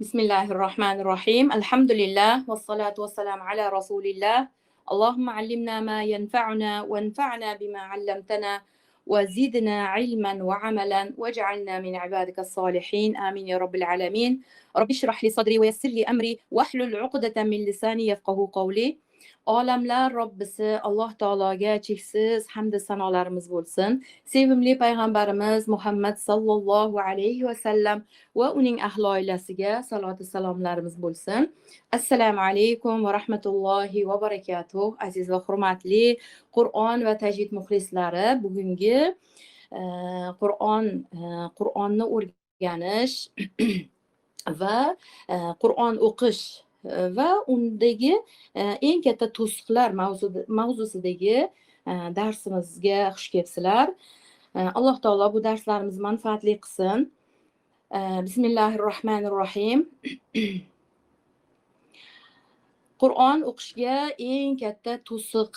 بسم الله الرحمن الرحيم الحمد لله والصلاة والسلام على رسول الله اللهم علمنا ما ينفعنا وانفعنا بما علمتنا وزدنا علما وعملا واجعلنا من عبادك الصالحين آمين يا رب العالمين. رب اشرح لي صدري ويسر لي أمري واحلل عقدة من لساني يفقه قولي. Olamlar Robbisi Alloh taologa cheksiz hamd sanolarimiz bo'lsin. Sevimli payg'ambarimiz Muhammad sallallohu alayhi va sallam va uning ahli oilasiga salot va salomlarimiz bo'lsin. Assalomu alaykum va rahmatullohi va barakatuh. Aziz va hurmatli Qur'on va tajvid muxlislari, bugungi Qur'onni o'rganish va Qur'on o'qish va undagi eng katta to'siqlar mavzusidagi darsimizga xush kelibsizlar. Alloh taolo bu darslarimizni manfaatli qilsin. Bismillahirrohmanirrohim. Qur'on o'qishga eng katta to'siq,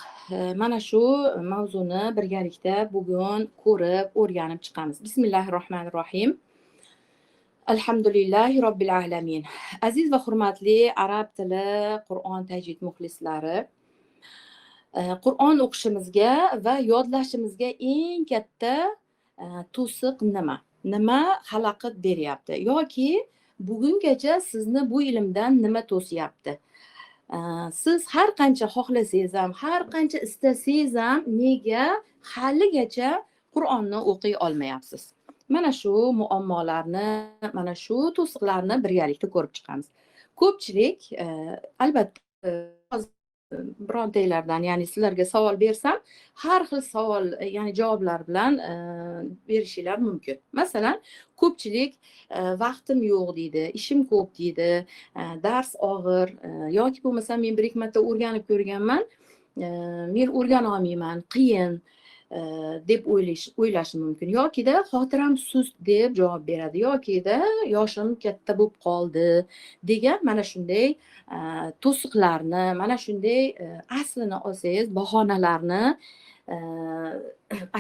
mana shu mavzuni birgalikda bugun ko'rib, o'rganib chiqamiz. Bismillahirrohmanirrohim. Alhamdulillahi robbil alamin. Aziz va hurmatli arab tili Qur'on tajvid muxlislari, Qur'on o'qishimizga va yodlashimizga eng katta to'siq nima xalaqit beryapti yoki bugungacha sizni bu ilmdan nima to'siyapti? Siz har qancha xohlasangiz ham, har qancha istasangiz ham nega haligacha Qur'onni o'qiy olmayapsiz? Mana shu muammolarni, mana shu to'siqlarni birgalikda ko'rib chiqamiz. Ko'pchilik albatta birontanglardan, ya'ni sizlarga savol bersam, har xil savol, ya'ni javoblar bilan berishinglar mumkin. Masalan, ko'pchilik vaqtim yo'q deydi, ishim ko'p deydi, dars og'ir yoki bo'lmasa men bir ikki marta o'rganib ko'rganman, men o'rgana olmayman, qiyin deb o'ylashi mumkin, yokida xotiram sust deb javob beradi, yokida yoshim katta bo'lib qoldi degan mana shunday to'siqlarni, mana shunday aslini olsangiz bahonalarni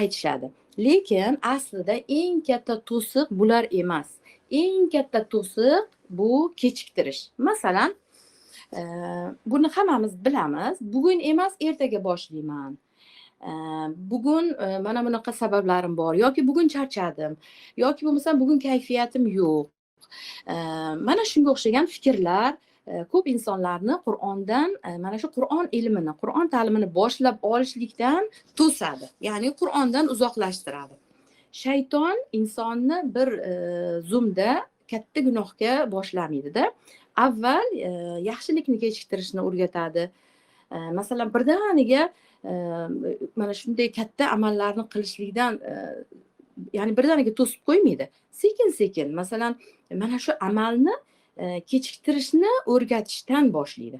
aytishadi. Lekin aslida eng katta to'siq bular emas. Eng katta to'siq bu kechiktirish. Masalan, buni hammamiz bilamiz. Bugun emas, ertaga boshlayman. Bugun mana bunaqa sabablarim bor, yoki bugun charchadim, yoki bo'lmasa bugun kayfiyatim yo'q. Mana shunga o'xshagan fikrlar ko'p insonlarni Qur'ondan, mana shu Qur'on ilmini, Qur'on ta'limini boshlab olishlikdan to'sadi, ya'ni Qur'ondan uzoqlashtiradi. Shayton insonni bir zumda katta gunohga boshlamaydi-da. Avval yaxshilikni kechiktirishni o'rgatadi. Masalan, birdaniga mana shunday katta amallarni qilishlikdan, ya'ni birdaniga to'sib qo'ymaydi. Sekin-sekin, masalan, mana shu amalni kechiktirishni o'rgatishdan boshlaydi.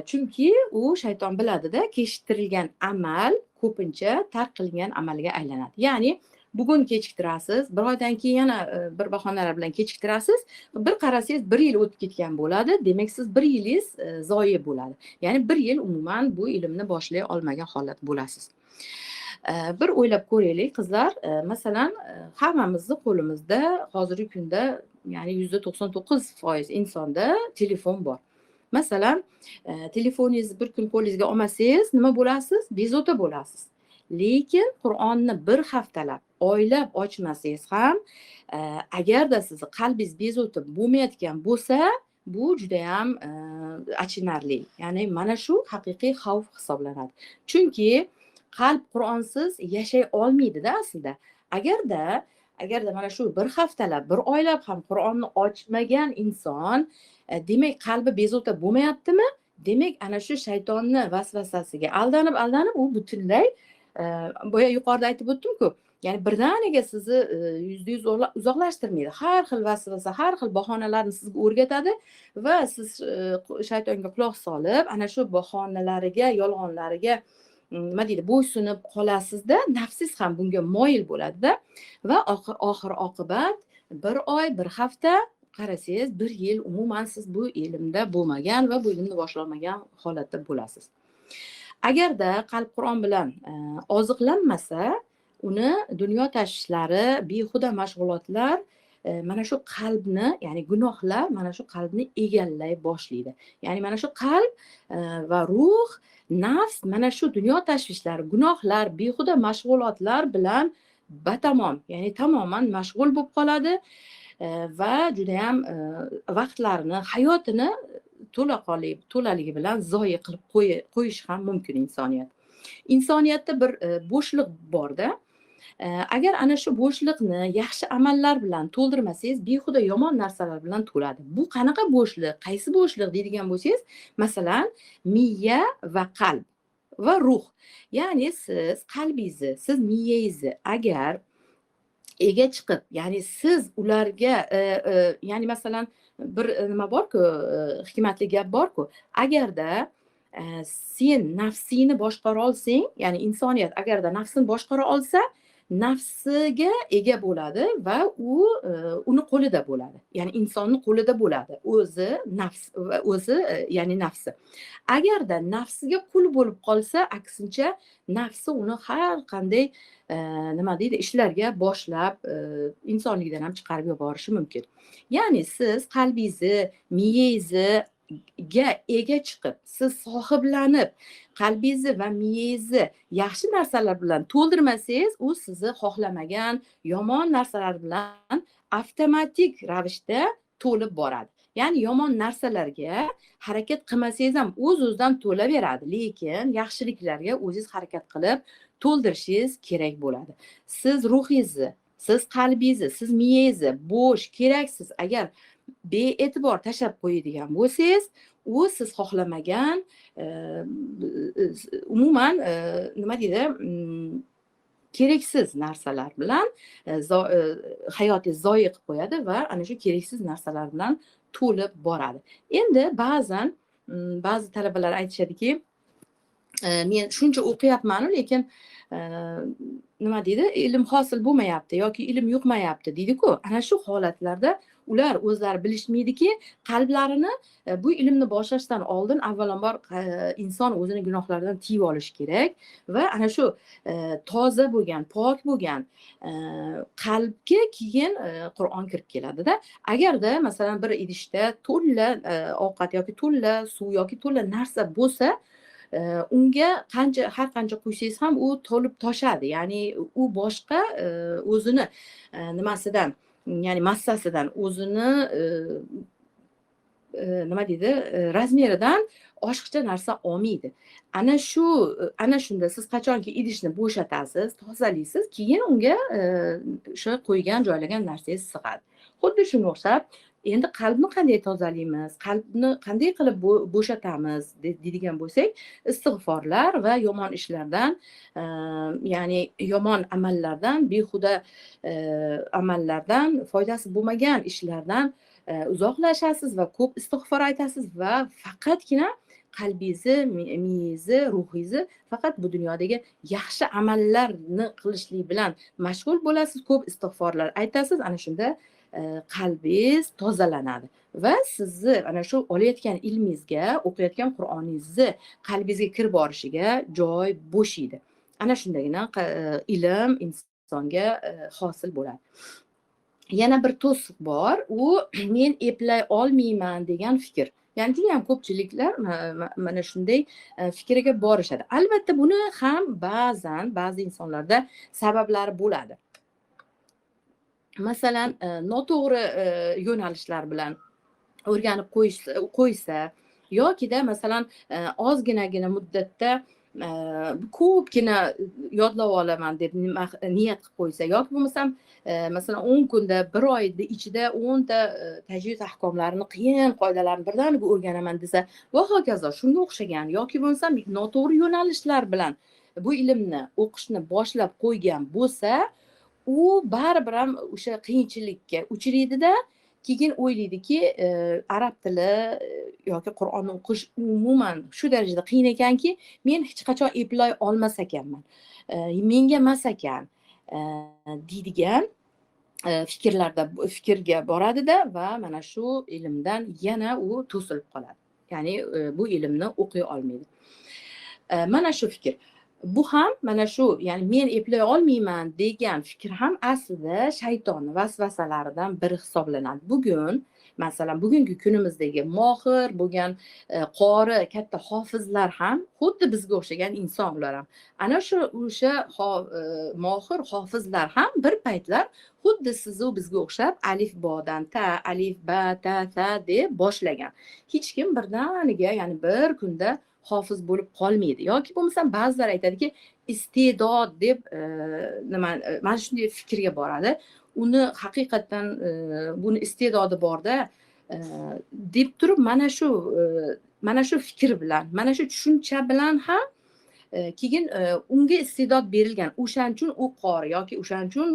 Chunki u shayton biladida, kechiktirilgan amal ko'pincha tark qilingan amalga aylanadi. Ya'ni bugun kechiktirasiz, bir oydan keyin yana bir bahonalar bilan kechiktirasiz, bir qarasangiz 1 yil o'tib ketgan bo'ladi. Demak, siz 1 yilingiz zoyi bo'ladi. Ya'ni 1 yil umuman bu ilmni boshlay olmagan holat bo'lasiz. Bir o'ylab ko'raylik qizlar, masalan, hammamizni qo'limizda hozirgi kunda, ya'ni 99% insonda telefon bor. Masalan, telefoningizni bir kun qo'lingizga olmasangiz nima bo'lasiz? Bezovta bo'lasiz. Lekin Qur'onni bir haftalab, oylab ochmasangiz ham, agarda sizni qalbingiz bezovta bo'lmayotgan bo'lsa, bu juda ham achinarli. Ya'ni mana shu haqiqiy xavf hisoblanadi. Chunki qalb Qur'onsiz yashay olmaydi-da aslida. Agarda mana shu bir haftalab, bir oylab ham Qur'onni ochmagan inson, demak qalbi bezovta bo'lmayaptimi? Demak, ana shu shaytonni vasvasasiga aldanib u butunlay, boya yuqorida aytib o'tdim-ku, ya'ni birdaniga sizni %100 uzoqlashtirmaydi. Har xil vasvasa, har xil bahonalarni sizga o'rgatadi va siz shaytonga quloq solib, ana shu bahonalariga, yolg'onlariga nima deydi, bo'ysunib qolasizda, nafsiz ham bunga moyil bo'ladi-da va oxir oqibat 1 oy, 1 hafta, qarasangiz 1 yil umuman siz bu ilmda bo'lmagan va bu ilmni boshlamagan holatda bo'lasiz. Agarda qalb Qur'on bilan oziqlanmasa, uni dunyo tashvishlari, behuda mashg'ulotlar mana shu qalbni, ya'ni gunohlar mana shu qalbni egallay boshlaydi. Ya'ni mana shu qalb va ruh, nafs mana shu dunyo tashvishlari, gunohlar, behuda mashg'ulotlar bilan batamom, ya'ni tamoman mashg'ul bo'lib qoladi va judayam vaqtlarini, hayotini to'laligi bilan zoyi qilib qo'yish ham mumkin insoniyat. Insoniyatda bir bo'shliq borda, agar ana shu bo'shliqni yaxshi amallar bilan to'ldirmasangiz, behuda yomon narsalar bilan to'ladi. Bu qanaqa bo'shliq? Qaysi bo'shliq deydigan bo'lsangiz, masalan, miya va qalb va ruh. Ya'ni siz qalbingizni, siz miyangizni agar ega chiqib, ya'ni siz ularga ya'ni masalan bir nima borku, hikmatli gap borku, agarda sen nafsingni boshqara olsang, ya'ni insoniyat agarda nafsini boshqara olsa, nafsiga ega bo'ladi va uni qo'lida bo'ladi. Ya'ni insonni qo'lida bo'ladi. O'zi nafs va o'zi ya'ni nafsi. Agarda nafsiga qul bo'lib qolsa, aksincha nafsi uni har qanday nima deydi, ishlarga boshlab insonlikdan ham chiqarib yuborishi mumkin. Ya'ni siz qalbingizni, miyangizni ega chiqib, siz sohiblanib, qalbingizni va miyangizni yaxshi narsalar bilan to'ldirmasangiz, u sizni xohlamagan yomon narsalar bilan avtomatik ravishda to'lib boradi. Ya'ni yomon narsalarga harakat qilmasangiz ham o'z-o'zidan to'laveradi, lekin yaxshiliklarga o'zingiz harakat qilib to'ldirishingiz kerak bo'ladi. Siz ruhingizni, siz qalbingizni, siz miyangizni bo'sh, keraksiz agar bee'tibor tashlab qo'yadigan bo'lsangiz, u siz xohlamagan umuman nima deydi, keraksiz narsalar bilan hayotingizni zoyi qilib qo'yadi va ana shu keraksiz narsalar bilan to'lib boradi. Endi ba'zan ba'zi talabalar aytishadiki, men shuncha o'qiyapman, lekin nima deydi, ilm hosil bo'lmayapti yoki ilm yuqmayapti deydi-ku. Ana shu holatlarda ular o'zlari bilishmaydiki, qalblarini bu ilmni boshlashdan oldin avvalambor inson o'zini gunohlaridan tiyib olishi kerak va ana shu toza bo'lgan, pok bo'lgan qalbga keyin Qur'on kirib keladida. Agarda masalan bir idishda to'la ovqat yoki to'la suv yoki to'la narsa bo'lsa, unga har qancha quysangiz ham u to'lib toshadi. Ya'ni u boshqa o'zini nimasidan, ya'ni massasidan, o'zini nima deydi, razmeridan oshiqcha narsa olmaydi. Ana shunda siz qachonki idishni bo'shatasiz, tozalaysiz, keyin unga o'sha qo'ygan, joylagan narsangiz sig'adi. Xuddi shunga o'xshab, endi qalbni qanday tozalaymiz, qalbni qanday qilib bo'shatamiz deydigan bo'lsak, istig'forlar va yomon ishlardan, ya'ni yomon amallardan, behuda amallardan, foydasi bo'lmagan ishlardan uzoqlashasiz va ko'p istig'for aytasiz va faqatgina qalbingizni, miyangizni, ruhingizni faqat bu dunyodagi yaxshi amallarni qilishlik bilan mashg'ul bo'lasiz, ko'p istig'forlar aytasiz. Ana shunda qalbingiz tozalanadi va sizni ana shu olayotgan ilmingizga, o'qiyotgan Qur'oningizni qalbingizga kirib borishiga joy bo'shaydi. Ana shundagina ilm insonga hosil bo'ladi. Yana bir to'siq bor, u men eplay olmayman degan fikr. Ya'ni juda ham ko'pchiliklar mana shunday fikrga borishadi. Albatta buni ham ba'zi insonlarda sabablari bo'ladi. Masalan, noto'g'ri yo'nalishlar bilan o'rganib qo'ysa yokida masalan ozginagina muddatda ko'pgina yodlab olaman deb niyat qilib qo'ysa yoki bo'lmasam masalan 10 kunda, 1 oyda ichida 10 ta tajvid ahkomlarini, qiyin qoidalarni birdaniga o'rganaman desa va hokazo, shunga o'xshagan yoki bo'lmasam noto'g'ri yo'nalishlar bilan bu ilmni o'qishni boshlab qo'ygan bo'lsa, u baribir ham o'sha qiyinchilikka uchraydida, keyin o'ylaydiki, arab tili yoki Qur'onni o'qish umuman shu darajada qiyin ekanki, men hech qachon eplay olmas ekanman, menga emas ekan deydigan fikrga boradida va mana shu ilmdan yana u to'silib qoladi. Ya'ni bu ilmni o'qiy olmaydi. Mana shu fikr. bu ham mana shu, ya'ni men eplay olmayman degan fikr ham aslida shaytonni vasvasalaridan biri hisoblanadi. Bugun masalan bugungi kunimizdagi mohir bo'lgan qori katta hofizlar ham xuddi bizga o'xshagan inson ular ham. Ana shu o'sha mohir hofizlar ham bir paytlar xuddi sizu bizga o'xshab alifbodan ta, alif ba ta ta deb boshlagan. Hech kim birdaniga, ya'ni bir kunda hofiz bo'lib qolmaydi. Yoki bo'lmasam ba'zilar aytadiki, iste'dod deb mana shunday fikrga boradi. Uni haqiqatdan buni iste'dodi borda deb turib mana shu fikr bilan, mana shu tushuncha bilan ham keyin unga iste'dod berilgan. O'shaning uchun u qori yoki o'shaning uchun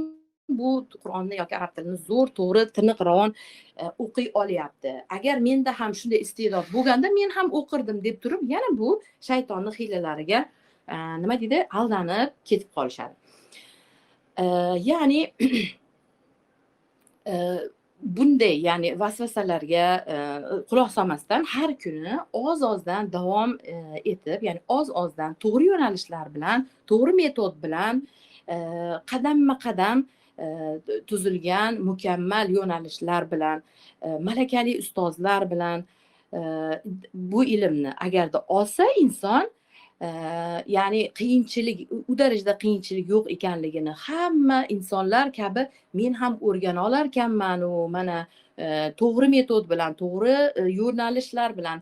bu Qur'onni yoki arab tilini zo'r, to'g'ri, tiniq ravon o'qiy olyapti. Agar menda ham shunday iste'dod bo'lganda men ham o'qirdim deb turib, yana bu shaytonning hiylalariga nima deydi, aldanib ketib qolishadi. Ya'ni bunday, ya'ni vasvasalarga quloq solmasdan har kuni oz-ozdan davom etib, ya'ni oz-ozdan to'g'ri yo'nalishlar bilan, to'g'ri metod bilan qadamma-qadam tuzilgan mukammal yo'nalishlar bilan, malakali ustozlar bilan bu ilmni agarda olsa inson, ya'ni qiyinchilik, u darajada qiyinchilik yo'q ekanligini hamma insonlar kabi men ham o'rgana olarkanman, u mana to'g'ri metod bilan, to'g'ri yo'nalishlar bilan,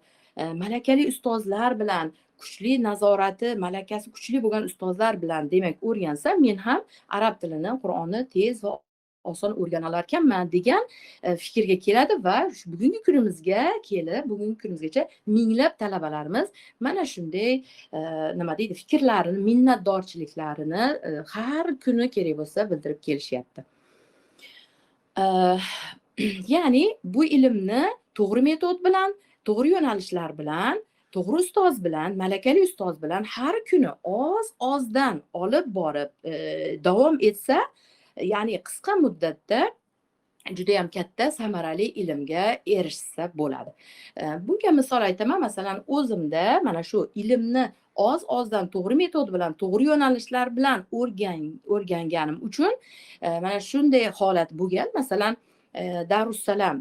malakali ustozlar bilan, kuchli nazorati, malakasi kuchli bo'lgan ustozlar bilan demak o'rgansa, men ham arab tilini, Qur'onni tez va oson o'rgana olarkanman degan fikrga keladi va bugungi kunimizga kelib, bugungi kunimizgacha minglab talabalarimiz mana shunday nima deydi, fikrlarini, minnatdorchiliklarini har kuni kerak bo'lsa bildirib kelishyapti. Ya'ni bu ilmni to'g'ri metod bilan, to'g'ri yo'nalishlar bilan, to'g'ri ustoz bilan, malakali ustoz bilan har kuni oz-ozdan olib borib davom etsa, ya'ni qisqa muddatda juda ham katta samarali ilmga erishsa bo'ladi. Bunga misol aytaman, masalan o'zimda mana shu ilmni oz-ozdan to'g'ri metod bilan, to'g'ri yo'nalishlar bilan o'rganganim uchun mana shunday holat bo'lgan. Masalan Darussalam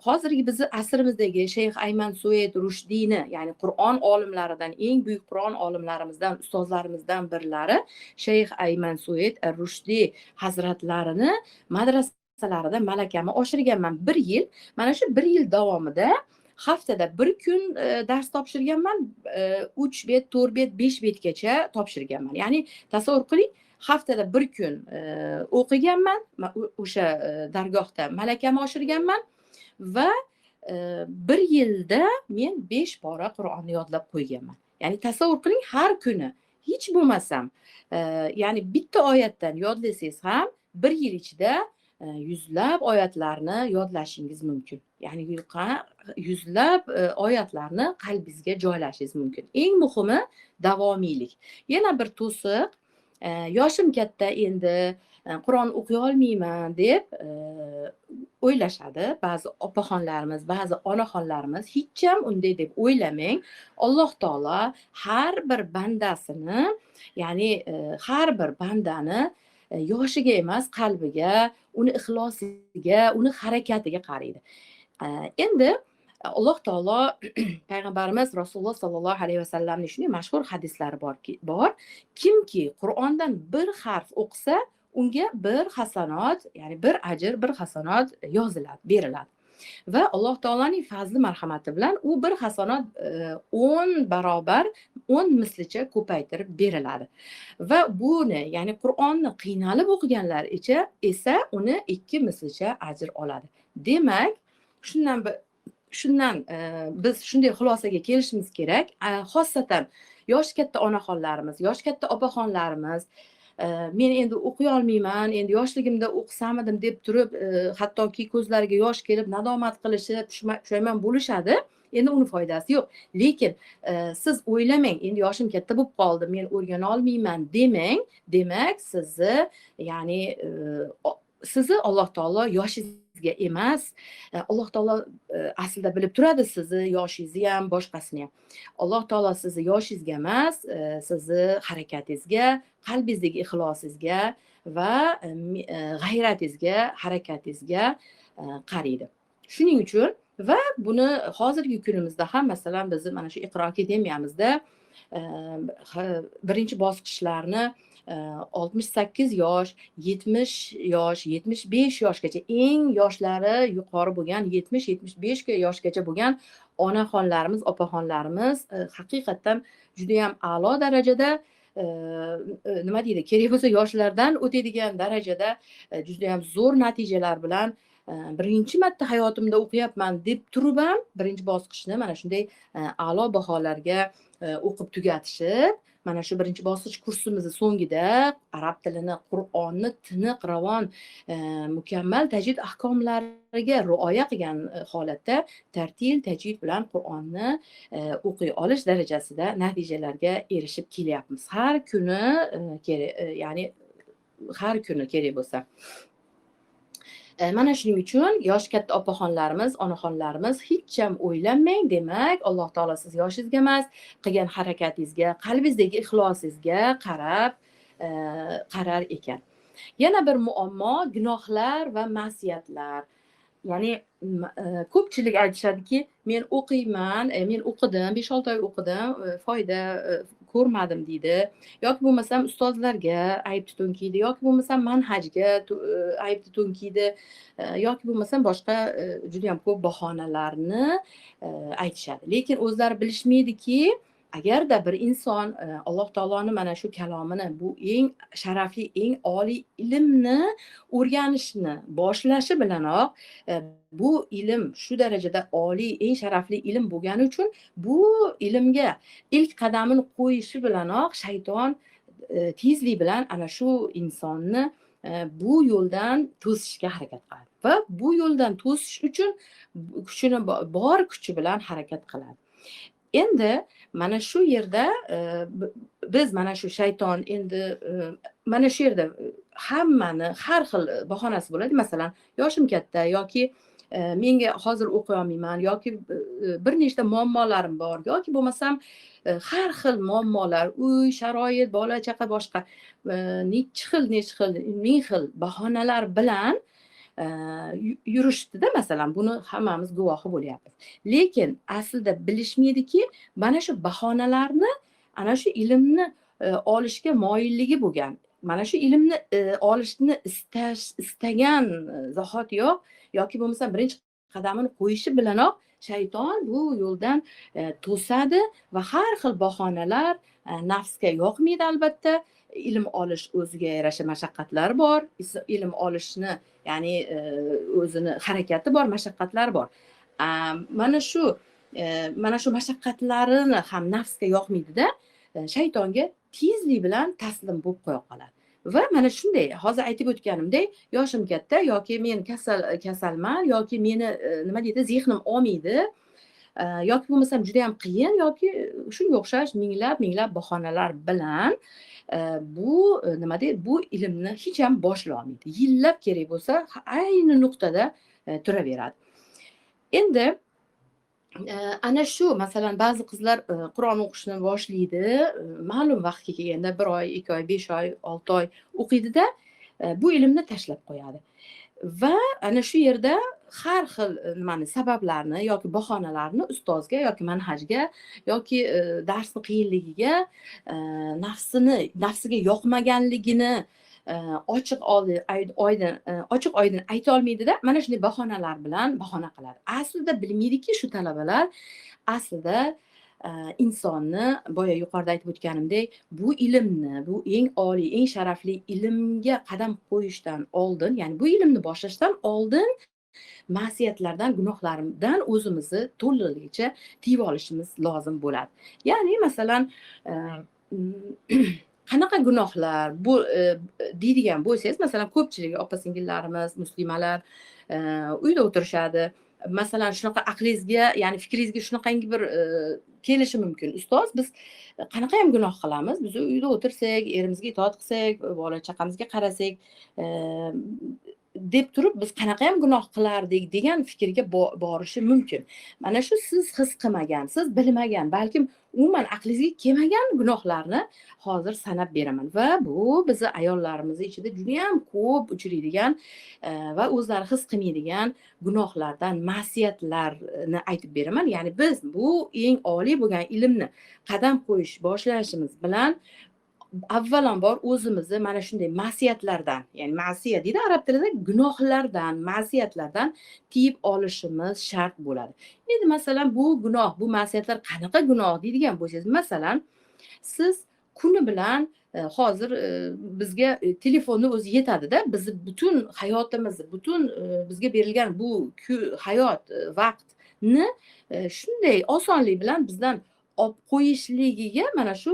hozirgi bizni asrimizdagi Shayx Ayman Suayd Rushdiyni, ya'ni Qur'on olimlaridan, eng buyuk Qur'on olimlarimizdan, ustozlarimizdan birlari Shayx Ayman Suayd Rushdiy hazratlarini madrasalarida malakami oshirganman 1 yil. Mana shu 1 yil davomida haftada 1 kun dars topshirganman, 3 bet, 4 bet, 5 betgacha topshirganman. Ya'ni tasavvur qiling, haftada 1 kun o'qiganman, o'sha dargohda malakami oshirganman va 1 yilda men 5 bora Qur'onni yodlab qo'yganman. Ya'ni tasavvur qiling, har kuni hech bo'lmasam, ya'ni bitta oyatdan yodlasangiz ham 1 yil ichida yuzlab oyatlarni yodlashingiz mumkin. Ya'ni yuzlab oyatlarni qalbingizga joylashingiz mumkin. Eng muhimi davomiylik. Yana bir to'siq, yoshim katta, endi Qur'on o'qiy olmayman deb o'ylashadi ba'zi opaxonlarimiz, ba'zi onaxonlarimiz. Hech ham unday deb o'ylamang. Alloh taolo har bir bandasini, ya'ni har bir bandani yoshiga emas, qalbiga, uni ixlosiga, uni harakatiga qaraydi. Endi Alloh taolo payg'ambarimiz Rasululloh sollallohu alayhi vasallamning shunday mashhur hadislari bor. Kimki Qur'ondan bir harf o'qisa, unga bir hasanot, ya'ni bir ajr, bir hasanot yoziladi, beriladi. Va Alloh taoloning fazli marhamati bilan u bir hasanot 10 barobar, 10 mislicha ko'paytirib beriladi. Va buni, ya'ni Qur'onni qiynalib o'qiganlar esa uni 2 mislicha ajr oladi. Demak, shundan biz shunday xulosaga kelishimiz kerak. Xossatan yosh katta onaxonlarimiz, yosh katta opaxonlarimiz men endi o'qiy olmayman, endi yoshligimda o'qisamidim deb turib, hattoki ko'zlariga yosh kelib nadomat qilishib, pushaymon bo'lishadi. Endi uni foydasi yo'q. Lekin siz o'ylamang, endi yoshim katta bo'lib qoldi, men o'rgana olmayman demak, sizni, ya'ni sizni Alloh taolo emas, Alloh taolo aslida bilib turadi sizni yoshingizni ham, boshqasini ham. Alloh taolo sizni yoshingizga emas, sizni harakatingizga, qalbingizdagi ixlosingizga va g'ayratingizga, harakatingizga qaraydi. Shuning uchun va buni hozirgi kunimizda ham masalan bizni mana shu Iqro akademiyamizda birinchi bosqichlarni 68 yosh, 70 yosh, 75 yoshgacha eng yoshlari yuqori bo'lgan 70-75 yoshgacha bo'lgan onaxonlarimiz, opaxonlarimiz haqiqatdan juda ham a'lo darajada nima deydi, kerak bo'lsa yoshlardan o'tadigan darajada juda ham zo'r natijalar bilan birinchi marta hayotimda o'qiyapman deb turib ham birinchi bosqichni mana shunday a'lo baholarga o'qib tugatishib, mana shu birinchi bosqich kursimizni so'ngida arab tilini, Qur'onni tiniq, ravon, mukammal tajvid ahkomlariga rioya qilgan holatda tartil, tajvid bilan Qur'onni o'qiy olish darajasida natijalarga erishib kelyapmiz. Har kuni ya'ni har kuni kerak bo'lsa. Mana shuning uchun yoshi katta opaxonlarimiz, onaxonlarimiz hech ham o'ylanmang, demak Alloh taolo siz yoshingizga emas, qilgan harakatingizga, qalbingizdagi ixlosingizga qarab qarar ekan. Yana bir muammo gunohlar va ma'siyatlar. Ya'ni ko'pchilik aytishadiki, men o'qiyman, men o'qidim, 5-6 oy o'qidim, foyda ko'rmadim deydi. Yoki bo'lmasam ustozlarga ayb tutunkiydi, yoki bo'lmasam manhajga ayb tutunkiydi, yoki bo'lmasam boshqa juda ham ko'p bahonalarni aytishadi. Lekin o'zlari bilishmaydiki, agarda bir inson Alloh taoloni mana shu kalomini, bu eng sharafli, eng oliy ilmni o'rganishni boshlashi bilanoq bu ilm shu darajada oliy, eng sharafli ilm bo'lgani uchun bu ilmga ilk qadamini qo'yishi bilanoq shayton tezlik bilan ana shu insonni bu yo'ldan to'sishga harakat qiladi va bu yo'ldan to'sish uchun kuchini bor kuchi bilan harakat qiladi. Endi mana shu yerda biz mana shu shayton endi mana shu yerda hammani har xil bahonasi bo'ladi. Masalan, yoshim katta yoki menga hozir o'qiy olmayman yoki bir nechta muammolarim bor yoki bo'lmasam har xil muammolar, uy, sharoit, bola chaqa boshqa necha xil, ming xil bahonalar bilan yurishdida masalan, buni hammamiz guvohi bo'lyapmiz. Lekin aslida bilishmaydiki, mana shu bahonalarni ana shu ilmni olishga moyilligi bo'lgan. Mana shu ilmni olishni istagan zahotiyoq yoki bo'lmasa birinchi qadamini qo'yishi bilanoq shayton bu yo'ldan to'sadi va har xil bahonalar nafsga yoqmaydi albatta. Ilm olish o'ziga yarasha mashaqqatlar bor. Ilm olishni, ya'ni o'zini harakati bor, mashaqqatlari bor. Mana shu mashaqqatlarini ham nafsga yoqmaydida, shaytonga tezlik bilan taslim bo'lib qo'ya qoladi. Va mana shunday, hozir aytib o'tganimdek, yoshim katta yoki men kasalman yoki meni nima deydi, zehnim olmaydi, yoki bo'lmasam juda ham qiyin yoki shunga o'xshash minglab bahonalar bilan bu nima deydi, bu ilmni hech ham boshlay olmaydi. Yillab kerak bo'lsa, ayni nuqtada turaveradi. Endi ana shu masalan ba'zi qizlar Qur'on o'qishni boshlaydi, ma'lum vaqtga kelganda 1 oy, 2 oy, 5 oy, 6 oy o'qiydida bu ilmni tashlab qo'yadi. Va ana shu yerda har xil nimani sabablarni yoki bahonalarni ustozga yoki manhajga yoki darsni qiyinligiga, nafsiga yoqmaganligini ochiq oydin ayta olmaydida, mana shunday bahonalar bilan bahona qiladi. Aslida bilmaydiki shu talabalar aslida insonni boya yuqorida aytib o'tganimdek, bu ilmni, bu eng oliy, eng sharafli ilmga qadam qo'yishdan oldin, ya'ni bu ilmni boshlashdan oldin ma'siyatlardan, gunohlardan o'zimizni to'liqligicha tiyib olishimiz lozim bo'ladi. Ya'ni masalan qanaqa gunohlar bu deydigan bo'lsangiz, masalan ko'pchilik opa-singillarimiz, muslimalar uyda o'tirishadi. Masalan shunaqa aqlingizga, ya'ni fikringizga shunaqangi bir kelishi mumkin. Ustoz, biz qanaqa ham gunoh qilamiz? Biz uyda o'tirsak, erimizga itoat qilsak, bola chaqamizga qarasak, deb turib biz qanaqa ham gunoh qilardik degan fikrga borishi mumkin. Mana shu siz his qilmagan, siz bilmagan, balkim umuman aqlingizga kelmagan gunohlarni hozir sanab beraman va bu bizni ayollarimiz ichida juda ham ko'p uchraydigan va o'zlari his qilmaydigan gunohlardan, ma'siyatlarni aytib beraman. Ya'ni biz bu eng oliy bo'lgan ilmni qadam qo'yish boshlashimiz bilan avvalambor o'zimizni mana shunday ma'siyatlardan, ya'ni ma'siyat deydi arab tilida, gunohlardan, ma'siyatlardan tiyib olishimiz shart bo'ladi. Endi masalan bu gunoh, bu ma'siyatlar qanaqa gunoh deydigan bo'lsangiz, masalan, siz kuni bilan hozir bizga telefonni o'zi yetadi-da, bizni butun hayotimizni, butun bizga berilgan bu hayot, vaqtni shunday osonlik bilan bizdan olib qo'yishligiga mana shu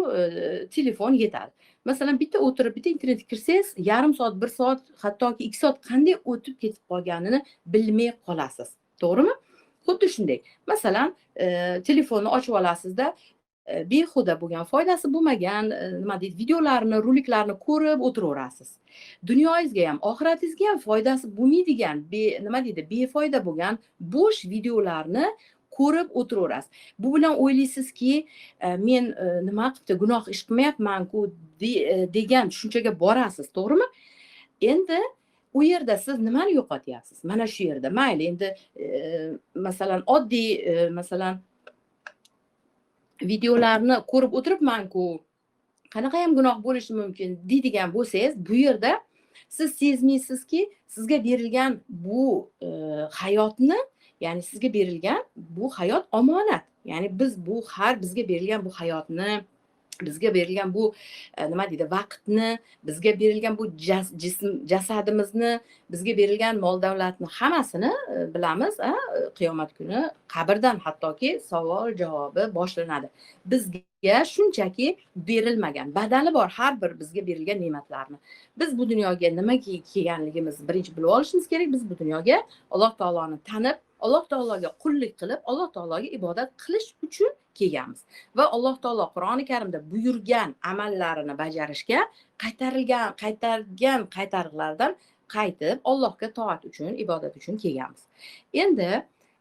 telefon yetadi. Masalan, bitta o'tirib, bitta internetga kirsangiz, yarim soat, 1 soat, hattoki 2 soat qanday o'tib ketib qolganini bilmay qolasiz. To'g'rimi? Xuddi shunday. Masalan, telefonni ochib olasizda, behuda bo'lgan, foydasi bo'lmagan, nima deydi, videolarni, roliklarni ko'rib o'tiraverasiz. Dunyoyingizga ham, oxiratingizga ham foydasi bo'lmaydigan, nima deydi, befoyda bo'lgan bo'sh videolarni ko'rib o'tiraverasiz. Bu bilan o'ylaysizki, men nima qilibdi, gunoh ish qilmayapman-ku degan tushunchaga borasiz, to'g'rimi? Endi u yerda siz nimani yo'qotyapsiz? Mana shu yerda. Mayli, endi masalan, oddiy masalan videolarni ko'rib o'tiribman-ku, qanaqa ham gunoh bo'lishi mumkin deydigan bo'lsangiz, bu yerda siz sezmaysizki, sizga berilgan bu hayotni, ya'ni sizga berilgan bu hayot omonat. Ya'ni biz bizga berilgan bu hayotni, bizga berilgan bu nima deydi, vaqtni, bizga berilgan bu jasadimizni, bizga berilgan mol davlatni hammasini bilamiz, qiyomat kuni qabrdan hattoki savol javobi boshlanadi. Bizga shunchaki berilmagan, badali bor har bir bizga berilgan ne'matlarni. Biz bu dunyoga nimaga kelganligimizni birinchi bilib olishimiz kerak. Biz bu dunyoga Alloh taoloni tanib, Alloh taologa qullik qilib, Alloh taologa ibodat qilish uchun kelganmiz. Va Alloh taolo Qur'oni Karimda buyurgan amallarini bajarishga qaytariqlardan qaytib, Allohga toat uchun, ibodat uchun kelganmiz. Endi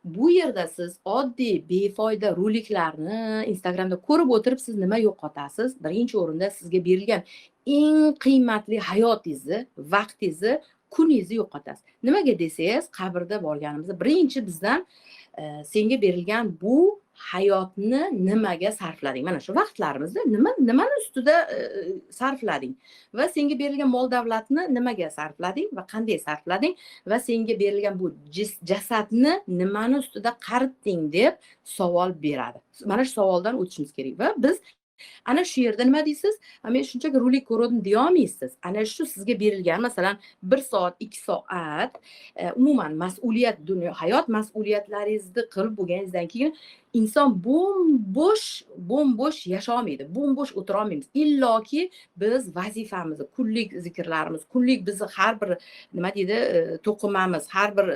bu yerda siz oddiy befoyda roliklarni Instagramda ko'rib o'tirib, siz nima yo'qotasiz? Birinchi o'rinda sizga berilgan eng qiymatli hayotingizni, vaqtingizni, kuningizni yo'qotasiz. Nimaga desangiz, qabrda bo'lganimizda birinchi bizdan senga berilgan bu hayotni nimaga sarflading? Mana shu vaqtlarimizni nimani ustida sarflading? Va senga berilgan mol davlatni nimaga sarflading va qanday sarflading? Va senga berilgan bu jasadni nimani ustida qaritding deb savol beradi. Mana shu savoldan o'tishimiz kerak va biz ana shu yerda nima deysiz? Men shunchaki rolik ko'rdim deya olmaysiz. Ana shu sizga berilgan masalan 1 soat, 2 soat umuman mas'uliyat, hayot mas'uliyatlaringizni qilib bo'lganingizdan keyin inson bo'sh yasholmaydi. Bo'sh o'tira olmaymiz. Illoki biz vazifamizni, kunlik zikrlarimiz, kunlik bizni har bir nima deydi, to'qimamiz, har bir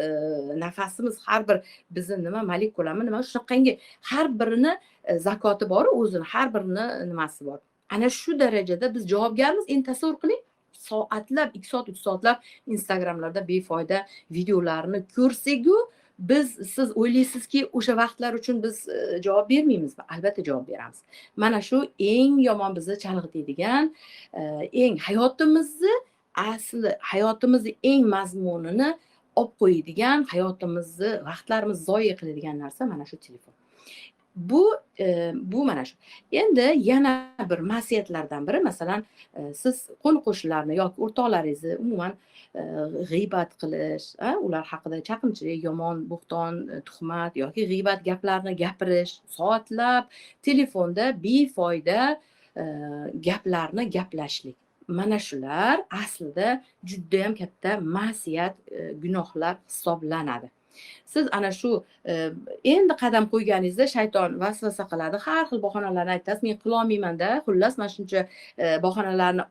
nafasimiz, har bir bizni nima molekulami, nima shunaqangi har birini zakoti bor, o'zini har birini nimasi bor. Ana shu darajada biz javobgarmiz. Endi tasavvur qiling, soatlab, 2 soat, 3 soatlab Instagramlarda befoyda videolarni ko'rsak-ku, siz o'ylaysizki, o'sha vaqtlar uchun biz javob bermaymizmi? Albatta javob beramiz. Mana shu eng yomon bizni chalg'itadigan, eng hayotimizni eng mazmunini olib qo'yadigan, hayotimizni, vaqtlarimizni zoya qiladigan narsa mana shu telefon. Bu mana shu. Endi yana bir ma'siyatlardan biri, masalan, siz qo'ni-qo'shnilarni yoki o'rtoqlaringizni umuman g'iybat qilish, ular haqida chaqimchilik, yomon, bo'xton, tuhmat yoki g'iybat gaplarni gapirish, soatlab telefonda befoyda gaplarni gaplashlik. Mana shular aslida juda ham katta ma'siyat, gunohlar hisoblanadi. Siz ana shu endi qadam qo'yganingizda shayton vasvasa qiladi, har xil bahonalarni aytasiz, men qila olmayman-da, xullas mana shuncha bahonalarni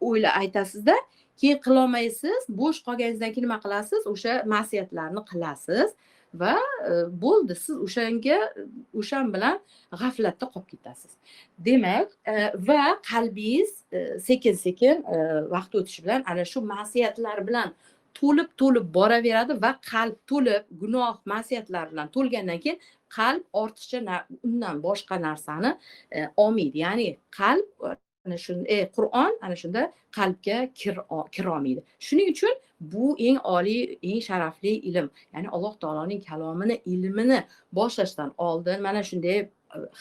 aytasizda, keyin qila olmaysiz, bo'sh qolganingizdan keyin nima qilasiz? O'sha ma'siyatlarni qilasiz va bo'ldi, siz o'shan bilan g'aflatda qolib ketasiz. Demak, va qalbingiz sekin-sekin vaqt o'tishi bilan ana shu ma'siyatlar bilan to'lib boraveradi va qalb to'lib gunoh ma'siyatlar bilan to'lgandan keyin qalb ortiqcha undan boshqa narsani olmaydi. Ya'ni qalb ana shu Qur'on ana shunda qalbga kirolmaydi. Shuning uchun bu eng oliy, eng sharafli ilm. Ya'ni Alloh taoloning kalomini, ilmini boshlashdan oldin mana shunday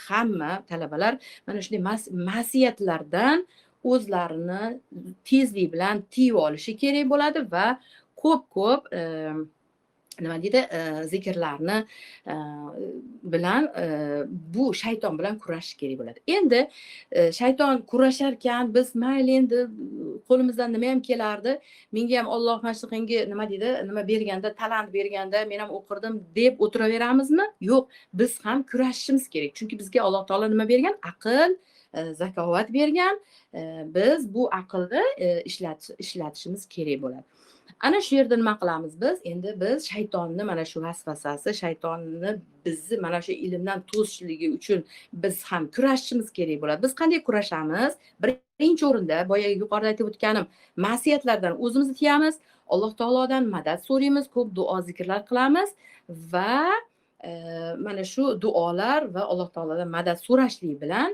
hamma talabalar mana shunday ma'siyatlardan o'zlarini tezlik bilan tiyib olishi kerak bo'ladi va ko'p nima deydi zikrlarni bilan bu shayton bilan kurashish kerak bo'ladi. Endi shayton kurashar ekan, biz mayli endi qo'limizdan nima ham kelardi, menga ham Alloh mana shunaqangi nima deydi, nima berganda, talant berganda men ham o'qirdim deb o'tiraveramizmi? Yo'q, biz ham kurashishimiz kerak. Chunki bizga Alloh taolo nima bergan? Aql, zakovat bergan. Biz bu aqlni ishlatishimiz kerak bo'ladi. Ana shu yerda nima qilamiz biz? Endi biz shaytonni mana shu vasvasasi, shaytonni bizni mana shu ilmdan to'sishligi uchun biz ham kurashishimiz kerak bo'ladi. Biz qanday kurashamiz? Birinchi o'rinda boya yuqorida aytib o'tganim, ma'siyatlardan o'zimizni tiyamiz, Alloh taolodan madad so'raymiz, ko'p duo zikrlar qilamiz va mana shu duolar va Alloh taolodan madad so'rashlik bilan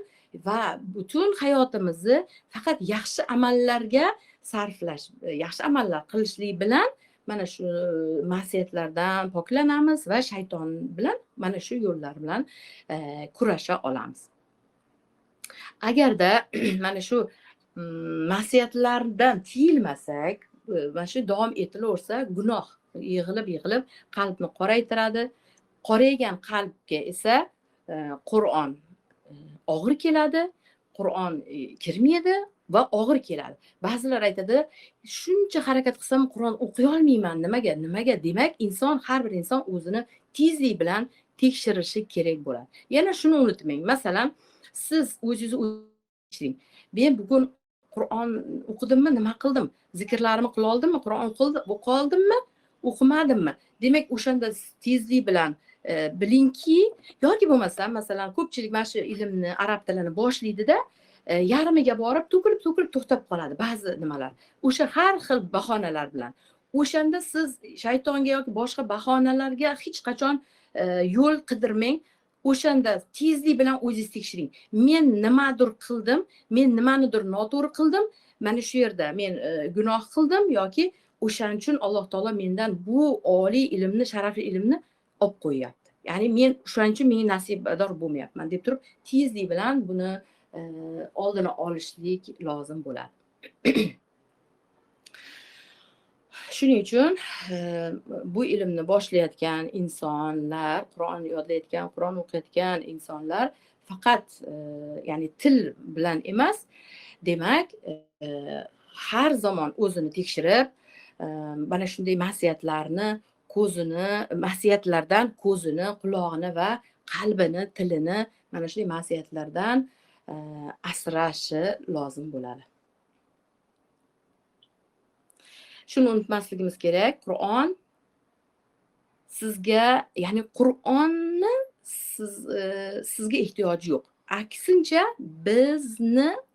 va butun hayotimizni faqat yaxshi amallarga sarflash, yaxshi amallar qilishlik bilan mana shu ma'siyatlardan poklanamiz va shayton bilan mana shu yo'llar bilan kurasha olamiz. Agarda mana shu ma'siyatlardan tiyilmasak, mana shu davom etilaversa, gunoh yig'ilib qalbni qoraytiradi. Qoraygan qalbga esa Qur'on og'ir keladi, Qur'on kirmaydi va og'ir keladi. Ba'zilar aytadi, shuncha harakat qilsam Qur'on o'qiy olmayman. Nimaga? Demak, har bir inson o'zini tezlik bilan tekshirishi kerak bo'ladi. Yana shuni unutmang. Masalan, siz o'zingizni tekshiring. Men bugun Qur'on o'qidimmi, nima qildim? Zikrlarimni qila oldimmi? Qur'on o'qi oldimmi? O'qimadimmi? Demak, o'shanda tezlik bilan bilingki, yoki bo'lmasa, masalan, ko'pchilik mana shu ilmni, arab tilini boshlaydi-da, yarmiga borib to'kilib to'xtab qoladi ba'zi nimalar. O'sha har xil bahonalar bilan. O'shanda siz shaytonga yoki boshqa bahonalarga hech qachon yo'l qidirmang. O'shanda tezlik bilan o'zingiz tekshiring. Men nimadir qildim, men nimanidir noto'g'ri qildim, mana shu yerda men gunoh qildim yoki o'shaning uchun Alloh taolo mendan bu oliy ilmni, sharafli ilmni olib qo'yapti. Ya'ni men o'shaning uchun men nasibador bo'lmayapman deb turib, tezlik bilan buni oldini olishlik lozim bo'ladi. Shuning uchun bu ilmni boshlayotgan insonlar, Qur'on yodlayotgan, Qur'on o'qiyotgan insonlar faqat ya'ni til bilan emas, demak, har zamon o'zini tekshirib, mana shunday ma'siyatlardan ko'zini, quloqini va qalbini, tilini mana shunday ma'siyatlardan asrashi lozim bo'ladi. Shuni unutmasligimiz kerak, Qur'on sizga, ya'ni Qur'onni sizga ehtiyoji yo'q. Aksincha, biz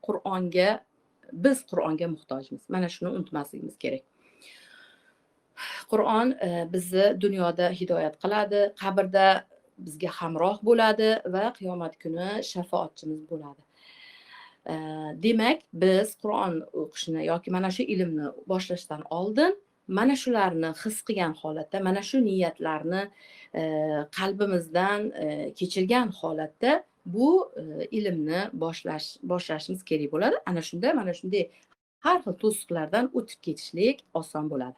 Qur'onga muhtojmiz. Mana shuni unutmasligimiz kerak. Qur'on bizni dunyoda hidoyat qiladi, qabrda bizga hamroh bo'ladi va qiyomat kuni shafoatchimiz bo'ladi. Demak, biz Qur'on o'qishni yoki mana shu ilmni boshlashdan oldin mana shularni his qilgan holatda, mana shu niyatlarni qalbimizdan kechirgan holatda bu ilmni boshlashimiz kerak bo'ladi. Ana shunda mana shunday har xil to'siqlardan o'tib ketishlik oson bo'ladi.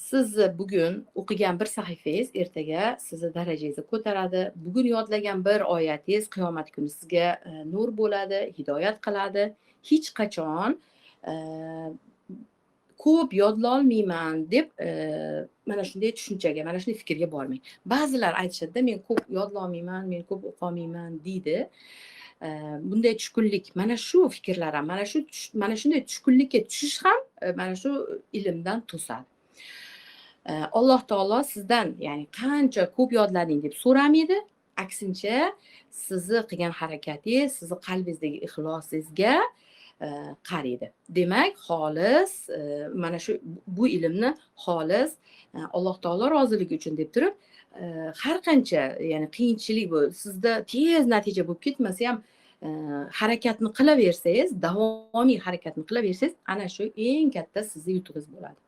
Siz bugun o'qigan bir sahifangiz ertaga sizni darajangizni ko'taradi. Bugun yodlagan bir oyatingiz qiyomat kuni sizga nur bo'ladi, hidoyat qiladi. Hech qachon ko'p yodlolmayman deb mana shunday tushunchaga, mana shunday fikrga bormang. Ba'zilar aytishadi, men ko'p yodlolmayman, men ko'p o'qolmayman deydi. Bunday tushkunlik, mana shu fikrlar ham, mana shunday tushkunlikka tushish ham mana shu ilmdan to'sadi. Alloh taolo sizdan, ya'ni qancha ko'p yodlading deb so'ramaydi, aksincha sizni qilgan harakatingiz, sizni qalbingizdagi ixlosingizga qaraydi. Demak, xolis mana shu bu ilmni xolis Alloh taolo roziligi uchun deb turib, har qancha ya'ni qiyinchilik sizda tez natija bo'lib ketmasa ham harakatni qilaversangiz, davomiy harakatni qilaversangiz, ana shu eng katta sizni yutug'ingiz bo'ladi.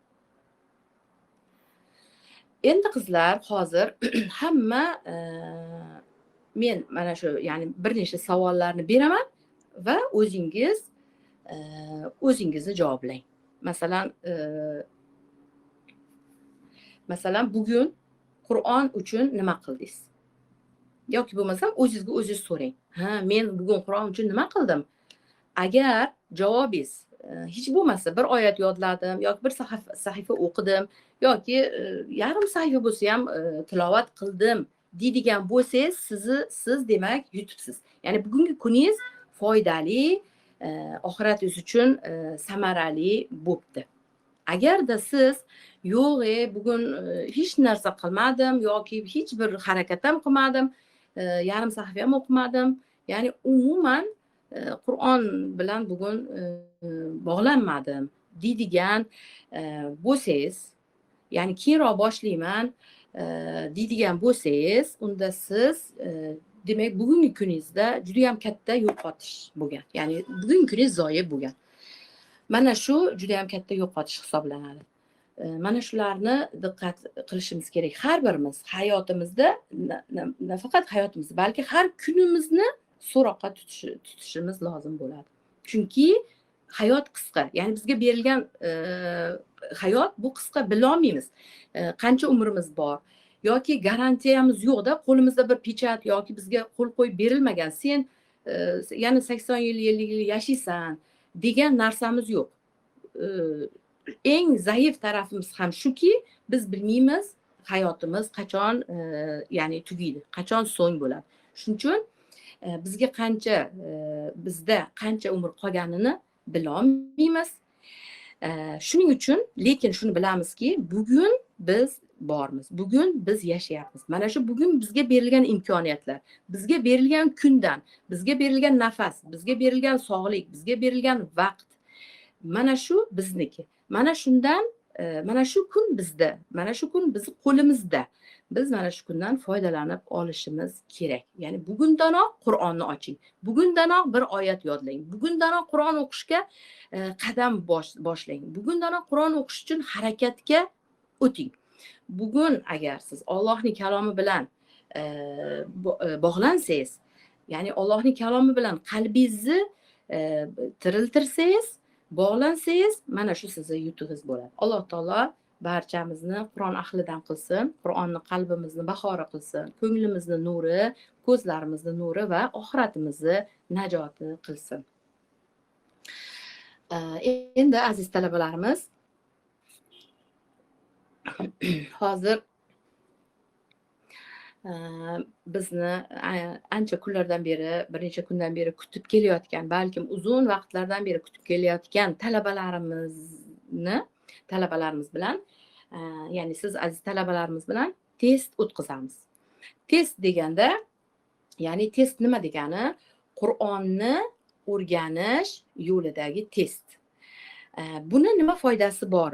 Endi qizlar, hozir hamma men mana shu ya'ni bir nechta savollarni beraman va o'zingizni javoblang. Masalan, bugun Qur'on uchun nima qildingiz? Yoki bo'lmasam o'zingizga o'zingiz so'rang. Men bugun Qur'on uchun nima qildim? Agar javobingiz hech bo'lmasa bir oyat yodladim yoki bir sahifa o'qidim yoki yarim sahifa bo'lsa ham tilovat qildim deydigan bo'lsangiz, siz demak yutibsiz. Ya'ni bugungi kuningiz foydali, oxiratingiz uchun samarali bo'libdi. Agarda siz yo'q, bugun hech narsa qilmadim yoki hech bir harakat ham qilmadim, yarim sahifa ham o'qimadim, ya'ni umuman Qur'on bilan bugun bog'lanmadim deydigan bo'lsangiz, ya'ni keyinroq boshlayman deydigan bo'lsangiz, unda siz demak bugungi kuningizda juda ham katta yo'qotish bo'lgan. Ya'ni bugungi kuningiz zoye bo'lgan. Mana shu juda ham katta yo'qotish hisoblanadi. Mana shularni diqqat qilishimiz kerak. Har birimiz hayotimizda, nafaqat hayotimizda, balki har kunimizni so'roqqa tutishimiz lozim bo'ladi. Chunki hayot qisqa. Ya'ni bizga berilgan hayot bu qisqa, bilolmaymiz. Qancha umrimiz bor yoki garantiyamiz yo'qda, qo'limizda bir pechat yoki bizga qo'l qo'yib berilmagan, sen yana 80 yil, 50 yil yashaysan degan narsamiz yo'q. Eng zaif tarafimiz ham shuki, biz bilmaymiz hayotimiz qachon ya'ni tugaydi, qachon so'ng bo'ladi. Shuning uchun bizga bizda qancha umr qolganini bilolmaymiz. Shuning uchun, lekin shuni bilamizki, bugun biz bormiz, bugun biz yashayapmiz. Mana shu bugun bizga berilgan imkoniyatlar, bizga berilgan kundan, bizga berilgan nafas, bizga berilgan sog'lik, bizga berilgan vaqt, mana shu bizniki. Mana shundan, mana shu kun bizda, mana shu kun bizni qo'limizda. Biz mana shu kundan foydalanib olishimiz kerak. Ya'ni bugundanoq Qur'onni oching. Bugundanoq bir oyat yodlang. Bugundanoq Qur'on o'qishga qadam boshlang. Bugundanoq Qur'on o'qish uchun harakatga o'ting. Bugun agar siz Allohning kalomi bilan bog'lansangiz, ya'ni Allohning kalomi bilan qalbingizni tiriltirsangiz, bog'lansangiz, mana shu sizning yutug'ingiz bo'ladi. Alloh taolo barchamizni Qur'on ahlidan qilsin, Qur'onni qalbimizni bahori qilsin, ko'nglimizni nuri, ko'zlarimizni nuri va oxiratimizni najoti qilsin. Endi aziz talabalarimiz, hozir bizni ancha kunlardan beri, bir necha kundan beri kutib kelayotgan, balkim uzun vaqtlardan beri kutib kelayotgan talabalarimiz bilan, ya'ni siz aziz talabalarimiz bilan test o'tkazamiz. Test deganda, ya'ni test nima degani? Qur'onni o'rganish yo'lidagi test. Buni nima foydasi bor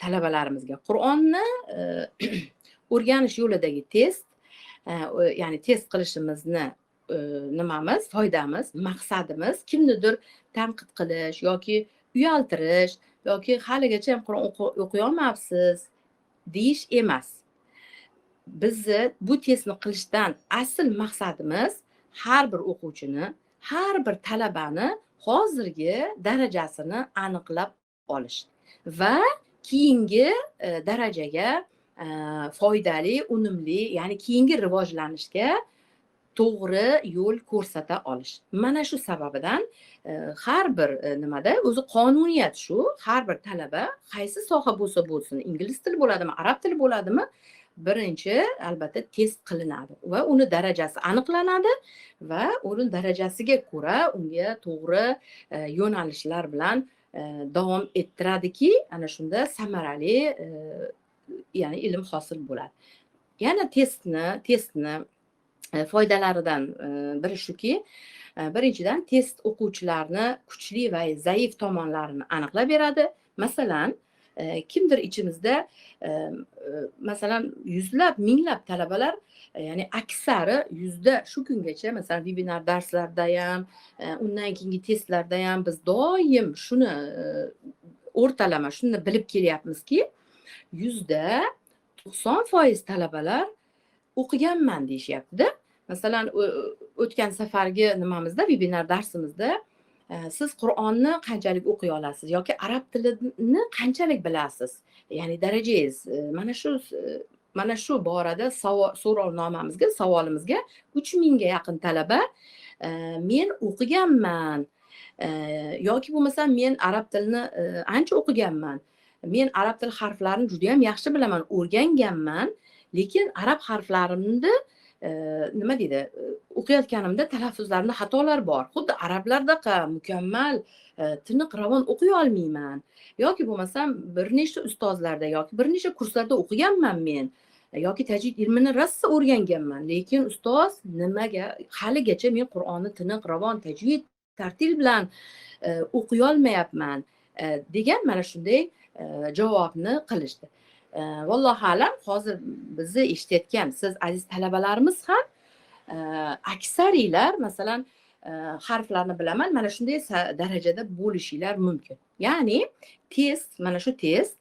talabalarimizga? Qur'onni o'rganish yo'lidagi test, ya'ni test qilishimizni nimamiz, foydamiz, maqsadimiz kimnidir tanqid qilish yoki uyaltirish yoki haligacha ham Qur'on o'qiy olmayapsiz deyish emas. Bizni bu testni qilishdan asl maqsadimiz har bir o'quvchini, har bir talabani hozirgi darajasini aniqlab olish va keyingi darajaga foydali, unumli, ya'ni keyingi rivojlanishga to'g'ri yo'l ko'rsata olish. Mana shu sababdan har bir nimada o'zi qonuniyat shu, har bir talaba qaysi soha bo'lsa bo'lsin, ingliz tili bo'ladimi, arab tili bo'ladimi, birinchi albatta test qilinadi va uni darajasi aniqlanadi va uni darajasiga ko'ra unga to'g'ri yo'nalishlar bilan davom ettiradiki, ana shunda samarali ya'ni ilm hosil bo'ladi. Yana testni foydalaridan biri shuki, Birinchidan, test o'quvchilarni kuchli va zaif tomonlarini aniqlab beradi. Masalan, kimdir ichimizda masalan yuzlab, minglab talabalar, ya'ni aksari shu kungacha masalan vebinar darslarda ham, undan keyingi testlarda ham biz doim shuni o'rtalama shuni bilib kelyapmizki, 90% talabalar o'qiganman deyishyapti-da. Masalan, o'tgan safargi nimamizda, vebinar darsimizda siz Qur'onni qanchalik o'qiy olasiz yoki arab tilini qanchalik bilasiz? Ya'ni darajangiz mana shu borada so'rovnomamizga, savolimizga 3000 ga yaqin talaba men o'qiganman yoki bo'lmasam men arab tilini ancha o'qiganman. Men arab tili harflarini juda ham yaxshi bilaman, o'rganganman, lekin arab harflarimni nima deydi, o'qiyotganimda talaffuzlarimda xatolar bor. Xuddi arablardaqa mukammal tiniq ravon o'qiy olmayman. Yoki bo'lmasam bir nechta ustozlarda yoki bir nechta kurslarda o'qiganman men. Yoki tajvid ilmini rosa o'rganganman, lekin ustoz nimaga haligacha men Qur'onni tiniq ravon tajvid tartil bilan o'qiy olmayapman degan mana shunday javobni qilishdi. Vallohu alam, hozir bizni eshitayotgan siz aziz talabalarimiz ham aksariylar masalan harflarni bilaman, mana shunday darajada bo'lishinglar mumkin. Ya'ni mana shu test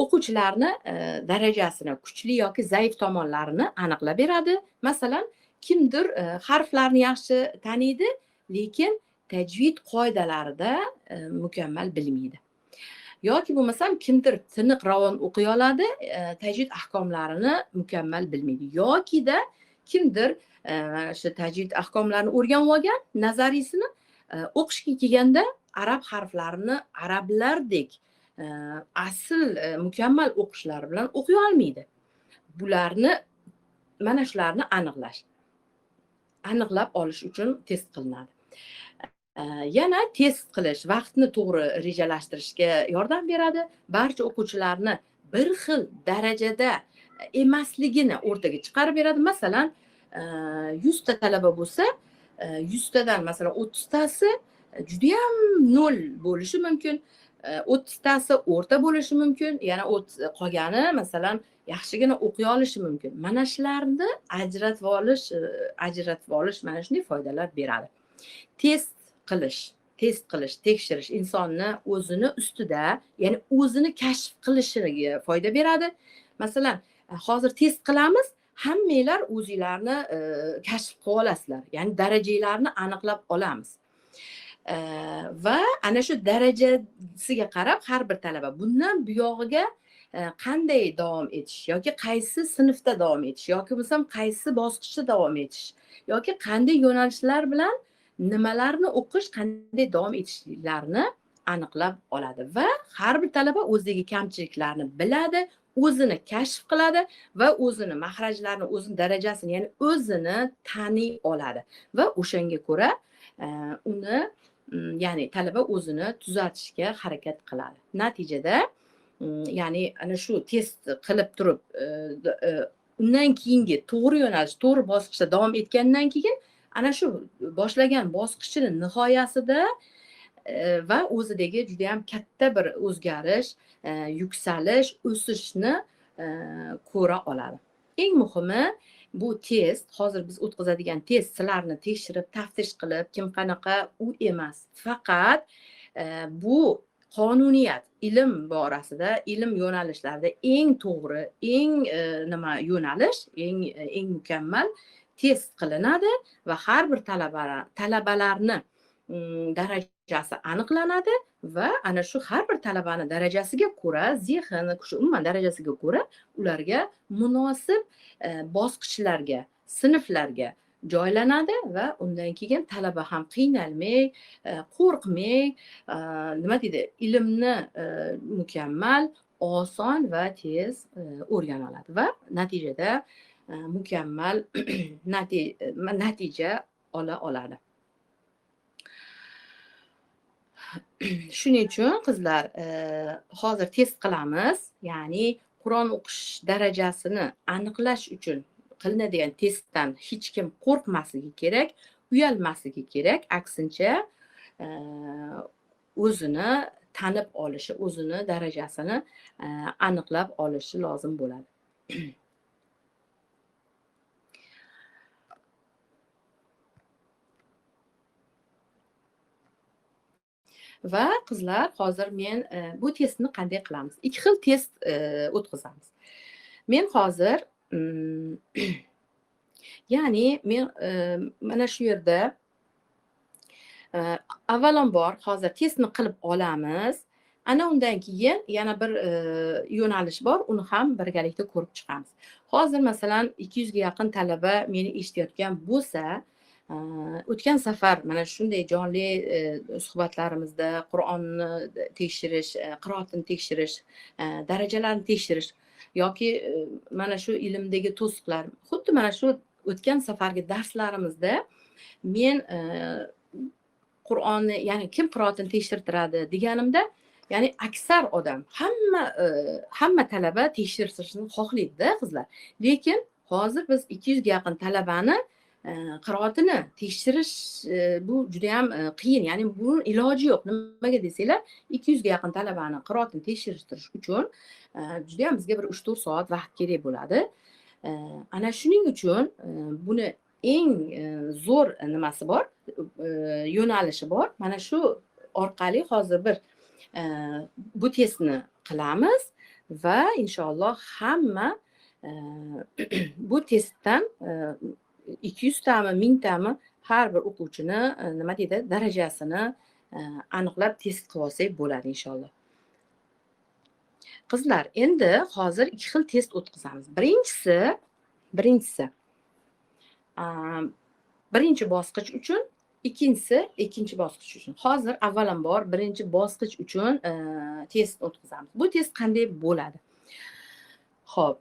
o'quvchilarni darajasini, kuchli yoki zaif tomonlarini aniqlab beradi. Masalan, kimdir harflarni yaxshi taniydi, lekin tajvid qoidalarida mukammal bilmaydi. Yoki bo'lmasam kimdir tiniq ravon o'qiy oladi, tajvid ahkomlarini mukammal bilmaydi. Yokida kimdir shu tajvid ahkomlarini o'rganib olgan, nazariysini o'qishga kelganda arab harflarini arablardek asl mukammal o'qishlari bilan o'qiy olmaydi. Bularni mana shularni aniqlab olish uchun test qilinadi. Yana test qilish vaqtni to'g'ri rejalashtirishga yordam beradi. Barcha o'quvchilarni bir xil darajada emasligini o'rtaga chiqarib beradi. Masalan, 100 ta talaba bo'lsa, 100 tadan masalan 30 tasi juda ham 0 bo'lishi mumkin, 30 tasi o'rta bo'lishi mumkin, yana qolgani masalan yaxshigina o'qiy olishi mumkin. Mana shularni ajratib olish mana shunday foydalar beradi. Test qilish, tekshirish insonni o'zini ustida, ya'ni o'zini kashf qilishiga foyda beradi. Masalan, hozir test qilamiz, hammanglar o'zinglarni kashf qilib olasizlar, ya'ni darajanglarni aniqlab olamiz. Va ana shu darajasiga qarab har bir talaba bundan buyog'iga qanday davom etish yoki qaysi sinfda davom etish yoki bo'lsam qaysi bosqichda davom etish yoki qanday yo'nalishlar bilan nimalarni o'qish, qanday davom etishlarini aniqlab oladi va har bir talaba o'zidagi kamchiliklarni biladi, o'zini kashf qiladi va o'zini mahrajlarini, o'zini darajasini, ya'ni o'zini taniy oladi va o'shanga ko'ra uni ya'ni talaba o'zini tuzatishga harakat qiladi. Natijada ya'ni ana shu test qilib turib undan keyingi to'g'ri yo'nalish, to'g'ri bosqichda davom etgandan keyin ana shu boshlagan bosqichini nihoyasida va o'zidagi juda ham katta bir o'zgarish, yuksalish, o'sishni ko'ra oladi. Eng muhimi bu test, hozir biz o'tkazadigan test sizlarni tekshirib, taftish qilib, kim qanaqa u emas. Faqat bu qonuniyat, ilm borasida, ilm yo'nalishlarida eng to'g'ri, eng yo'nalish, eng mukammal test qilinadi va har bir talabalarni darajasi aniqlanadi va ana shu har bir talabani darajasiga ko'ra, zehn kuchi umuman darajasiga ko'ra ularga munosib bosqichlarga, sinflarga joylanadi va undan keyin talaba ham qiynalmay, qo'rqmay, nima deydi, ilmni mukammal, oson va tez o'rgana oladi va natijada mukammal natija ola oladi. Shuning uchun qizlar, hozir test qilamiz, ya'ni Qur'on o'qish darajasini aniqlash uchun qilinadigan testdan hech kim qo'rqmasligi kerak. uyalmasligi kerak, aksincha o'zini tanib olishi, o'zini darajasini aniqlab olishi lozim bo'ladi. Va qizlar, hozir men bu testni qanday qilamiz? Ikki xil test o'tkazamiz. Men hozir ya'ni men mana shu yerda avvalambor hozir testni qilib olamiz. Ana undan keyin yana bir yo'nalish bor, uni ham birgalikda ko'rib chiqamiz. Hozir masalan 200 ga yaqin talaba meni eshitayotgan bo'lsa, o'tgan safar mana shunday jonli suhbatlarimizda Qur'onni tekshirish, qiroatini tekshirish, darajalarni tekshirish yoki mana shu ilmdagi to'siqlar, xuddi mana shu o'tgan safargi darslarimizda men Qur'onni, ya'ni kim qiroatini tekshirtiradi deganimda, ya'ni aksar odam, hamma talaba tekshirishni xohlaydi-da qizlar. Lekin hozir biz 200 ga yaqin talabani qiroatini tekshirish bu juda ham qiyin, ya'ni bu iloji yo'q. Nimaga desanglar, 200 ga yaqin talabani qiroatini tekshirishtirish uchun juda ham bizga bir 3-4 soat vaqt kerak bo'ladi. Ana shuning uchun buni eng zo'r nimasi bor, yo'nalishi bor. Mana shu orqali hozir bir bu testni qilamiz va inshaalloh hamma bu testdan 200 tami, 1000 tami har bir o'quvchini nima deydi, darajasini aniqlab test qilib olsak bo'ladi inshaalloh. Qizlar, endi hozir ikki xil test o'tkazamiz. Birinchisi birinchi bosqich uchun, ikkinchisi ikkinchi bosqich uchun. Hozir avvalambor birinchi bosqich uchun test o'tkazamiz. Bu test qanday bo'ladi? Xo'p.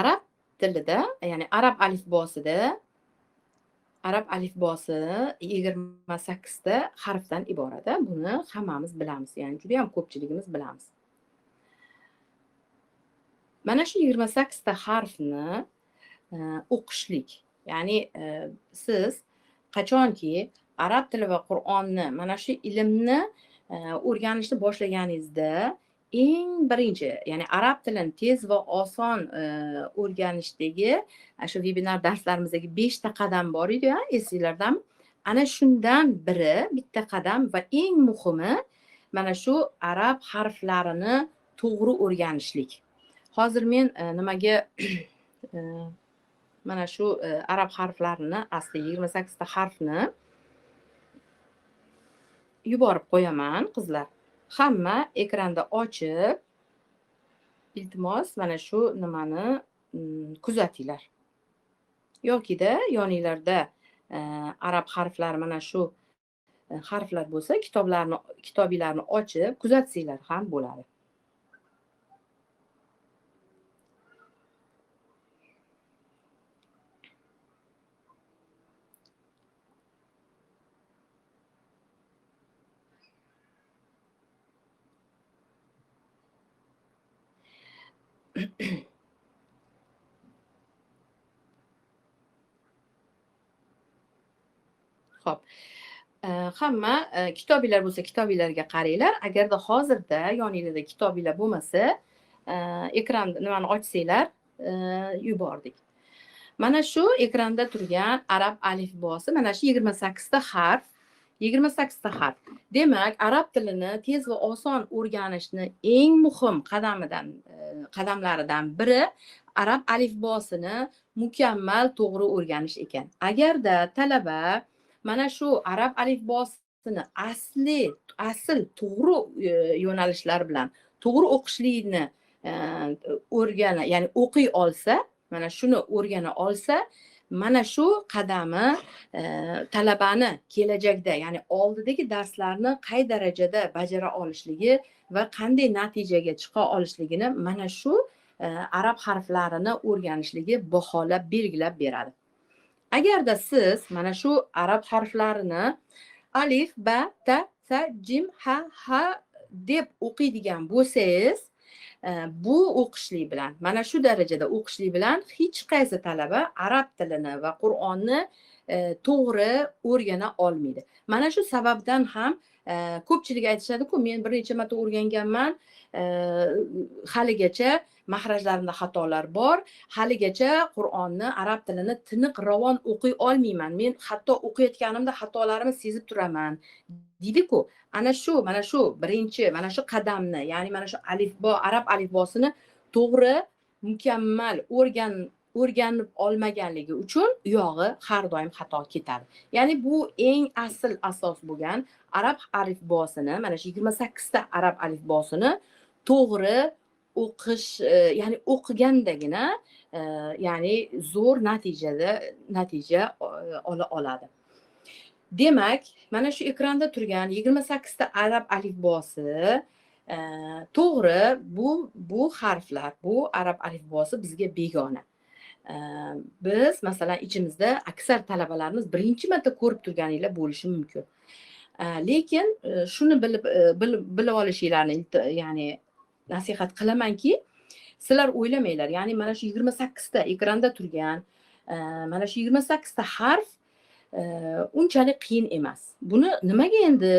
Arab tilida, ya'ni arab alifbosida, arab alifbosi 28 ta harfdan iborat. Buni hammamiz bilamiz, ya'ni juda ham ko'pchiligimiz bilamiz. Mana shu 28 ta harfni o'qishlik, ya'ni siz qachonki arab tili va Qur'onni, mana shu ilmni o'rganishni boshlaganingizda eng birinchi, ya'ni arab tilini tez va oson o'rganishdagi shu webinar darslarimіздagi 5 ta qadam bor edi, esinglardami? Ana shundan biri, bitta qadam va eng muhimi mana shu arab harflarini to'g'ri o'rganishlik. Hozir men nimaga mana shu arab harflarini, asli 28 ta harfni yuborib qo'yaman qizlar. Hamma ekranda ochib, iltimos mana shu nimani kuzatinglar. Yokida yoninglarda arab harflari mana shu harflar bo'lsa, kitoblarni ochib kuzatsanglar ham bo'ladi. Xo'p. Hamma kitoblar bo'lsa, kitoblarga qaranglar. Agarda hozirda yoningizda kitoblar bo'lmasa, ekran nimani ochsanglar, yubordik. Mana shu ekranda turgan arab alifbosi, mana shu 28 ta harf. 28 ta harf. Demak, arab tilini tez va oson o'rganishni eng muhim qadamlaridan biri arab alifbosini mukammal to'g'ri o'rganish ekan. Agarda talaba mana shu arab alifbosini asl to'g'ri yo'nalishlar bilan to'g'ri o'qishlikni ya'ni o'qiy olsa, mana shuni o'rgana olsa, mana shu qadami talabani kelajakda, ya'ni oldidagi darslarni qay darajada bajara olishligi va qanday natijaga chiqa olishligini mana shu arab harflarini o'rganishligi baholab belgilab beradi. Agarda siz mana shu arab harflarini alif, ba, ta, sa, jim, ha deb o'qiydigan bo'lsangiz, Bu o'qishlik bilan, mana shu darajada o'qishlik bilan hech qaysi talaba arab tilini va Qur'onni to'g'ri o'rgana olmaydi. Mana shu sababdan ham ko'pchilik aytishadi-ku, men bir necha marta o'rganganman, haligacha mahrajlarimda xatolar bor, haligacha Qur'onni, arab tilini tiniq ravon o'qiy olmayman. Men hatto o'qiyotganimda xatolarimni sezib turaman, deydi-ku. Mana shu birinchi, mana shu qadamni, ya'ni mana shu alifbo, arab alifbosini to'g'ri, mukammal o'rganib olmaganligi uchun uyog'i har doim xato ketadi. Ya'ni bu eng asl asos bo'lgan arab alifbosini, mana shu 28 ta arab alifbosini to'g'ri o'qish, ya'ni o'qigandagina ya'ni zo'r natija ola oladi. Demak, mana shu ekranda turgan 28 ta arab alifbosi to'g'ri, bu harflar, bu arab alifbosi bizga begona. Biz masalan ichimizda aksar talabalarimiz birinchi marta ko'rib turganinglar bo'lishi mumkin. Lekin shuni bilib olishinglarni ya'ni nasihat qilamanki, sizlar o'ylamanglar, ya'ni mana shu 28 ta ekranda turgan mana shu 28 ta harf unchalik qiyin emas. Buni nimaga endi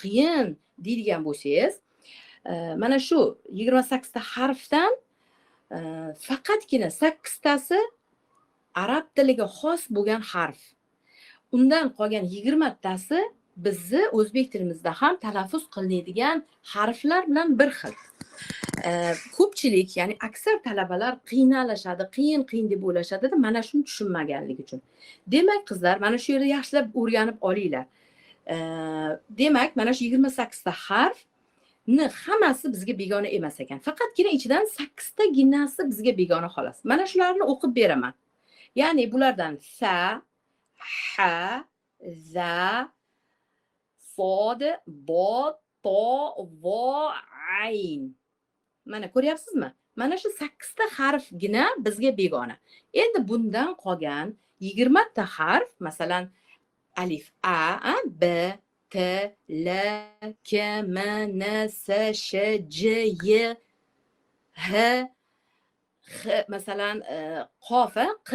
qiyin deydigan bo'lsangiz, mana shu 28 ta harfdan faqatgina 8 tasi arab tiliga xos bo'lgan harf. Undan qolgan 20 tasi bizni o'zbek tilimizda ham talaffuz qilinadigan harflar bilan bir xil. Ko'pchilik, ya'ni aksar talabalar qiynalishadi, qiyin deb o'ylashadi-da, mana shuni tushunmaganligi uchun. Demak, qizlar, mana shu yerda yaxshilab o'rganib olinglar. Demak, mana shu 28 ta harfni hammasi bizga begona emas ekan. Faqatgina ichidan 8 taginasi bizga begona xolos. Mana shularni o'qib beraman. Ya'ni bulardan sa, ha, za, sod, bo, to, vo, ayn. Mana ko'ryapsizmi? Mana shu 8 ta harfgina bizga begona. Endi bundan qolgan 20 ta harf, masalan, alif, a, b, t, l, k, m, n, s, sh, j, y, h, masalan, qof, q.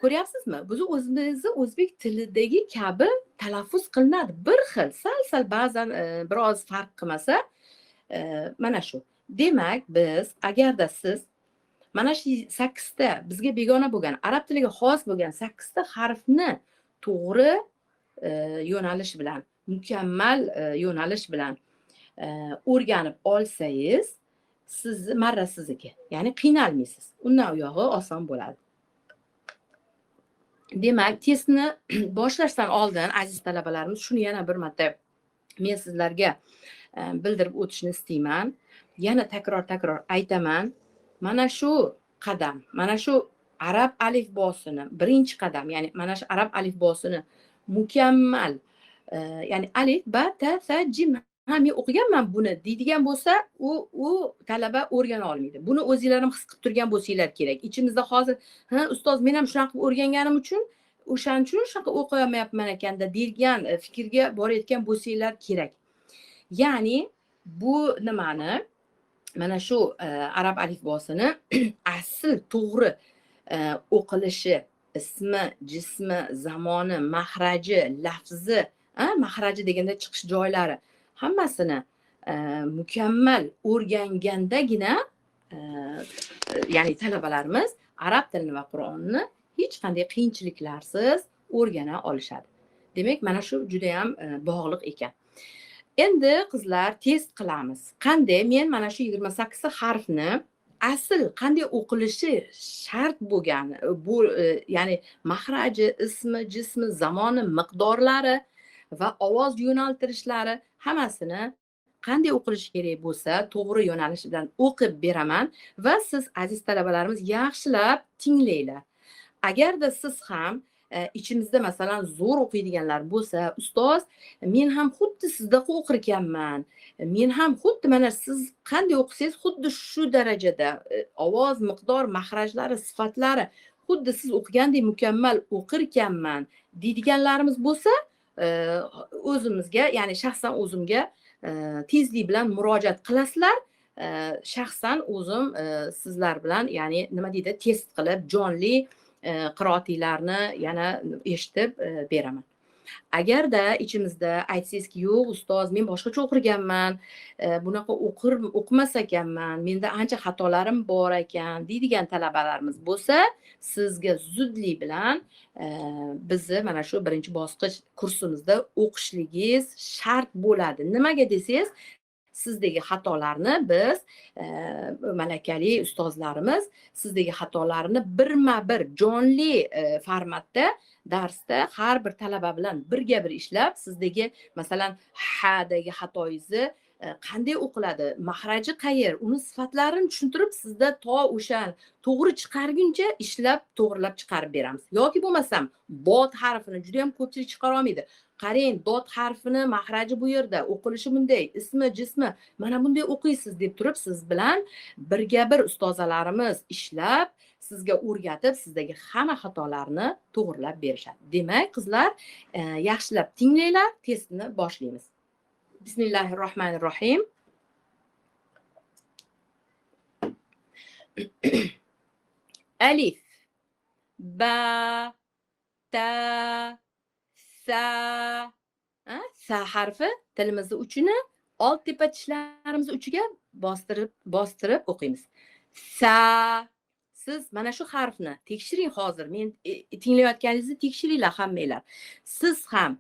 Ko'ryapsizmi? Biz o'zimizni o'zbek tilidagi kabi talaffuz qilinadi. Bir xil, sal ba'zan biroz farq qilmasa, mana shu. Demak, biz agarda siz mana shu 8 ta bizga begona bo'lgan, arab tiliga xos bo'lgan 8 ta harfni to'g'ri yo'nalish bilan, mukammal yo'nalish bilan o'rganib olsangiz, sizni marra sizniki. Ya'ni qiynalmaysiz. Undan uyog'i oson bo'ladi. Demak, testni boshlashdan oldin aziz talabalarimiz, shuni yana bir marta men sizlarga bildirib o'tishni istayman. Yana takror aytaman. Mana shu qadam, mana shu arab alifbosini birinchi qadam, ya'ni mana shu arab alifbosini mukammal, ya'ni alif, ba, ta, sa, jim, men o'qiganman buni deydigan bo'lsa, u talaba o'rgana olmaydi. Buni o'zingizlar ham his qilib turgan bo'lsanglar kerak. Ichimizda hozir, ustoz, men ham shunaqa qilib o'rganganim uchun o'shaning uchun shunaqa o'qiy olmayapman ekanda degan fikrga borayotgan bo'lsanglar kerak. Ya'ni bu nimani, mana shu arab alifbosini asl to'g'ri o'qilishi, ismi, jismi, zamoni, mahraji, lafzi, mahraji deganda chiqish joylari hammasini mukammal o'rgangandagina ya'ni talabalarimiz arab tilini va Qur'onni hech qanday qiyinchiliklarsiz o'rgana olishadi. Demak, mana shu juda ham bog'liq ekan. Endi qizlar, test qilamiz. Qanday men mana shu 28 ta harfni asl qanday o'qilishi shart bo'lgan, bu ya'ni mahraji, ismi, jismi, zamoni, miqdorlari va ovoz yo'naltirishlari hammasini qanday o'qilishi kerak bo'lsa, to'g'ri yo'nalish bilan o'qib beraman va siz aziz talabalarimiz yaxshilab tinglanglar. Agarda siz ham ichimizda masalan zo'r o'qiydiganlar bo'lsa, ustoz, men ham xuddi sizdaqa o'qir ekanman. Men ham xuddi mana siz qanday o'qisangiz, xuddi shu darajada ovoz, miqdor, mahrajlari, sifatlari xuddi siz o'qigandek mukammal o'qir ekanman deydiganlarimiz bo'lsa, o'zimizga, ya'ni shaxsan o'zimga tezlik bilan murojaat qilasizlar. shaxsan o'zim sizlar bilan ya'ni nima deydi test qilib jonli qiroatinglarni yana eshitib beraman. Agarda ichimizda aytsangizki yo'q ustoz men boshqacha o'qirganman, bunaqa o'qimas ekanman, menda ancha xatolarim bor ekan deydigan talabalarimiz bo'lsa, sizga zudlik bilan bizni mana shu birinchi bosqich kursimizda o'qishligingiz shart bo'ladi. Nimaga desangiz, sizdagi xatolarni biz malakali ustozlarimiz sizdagi xatolarni birma-bir jonli formatda darsda har bir talaba bilan birga bir ishlab, sizdagi masalan hadagi xatoyingizni qanday o'qiladi, mahraji qayer, uni sifatlarini tushuntirib sizda to o'sha to'g'ri chiqarguncha ishlab to'g'rilab chiqarib beramiz. Yoki bo'lmasam dod harfini juda ham ko'pchilik chiqara olmaydi. Qarang, dod harfini mahraji bu yerda, o'qilishi bunday, ismi, jismi mana bunday o'qiysiz deb turib siz bilan birga bir ustozalarimiz ishlab sizga o'rgatib, sizdagi hamma xatolarni to'g'rilab berishadi. Demak, qizlar, yaxshilab tinglanglar, testni boshlaymiz. Bismillahirrohmanirrohim. Alif, ba, ta, sa. Sa harfi tilimizni uchini old tepa tishlarimiz uchiga bostirib o'qiymiz. Sa. Siz mana shu harfni tekshiring hozir. Men tinglayotganingizni tekshiringlar hammanglar. Siz ham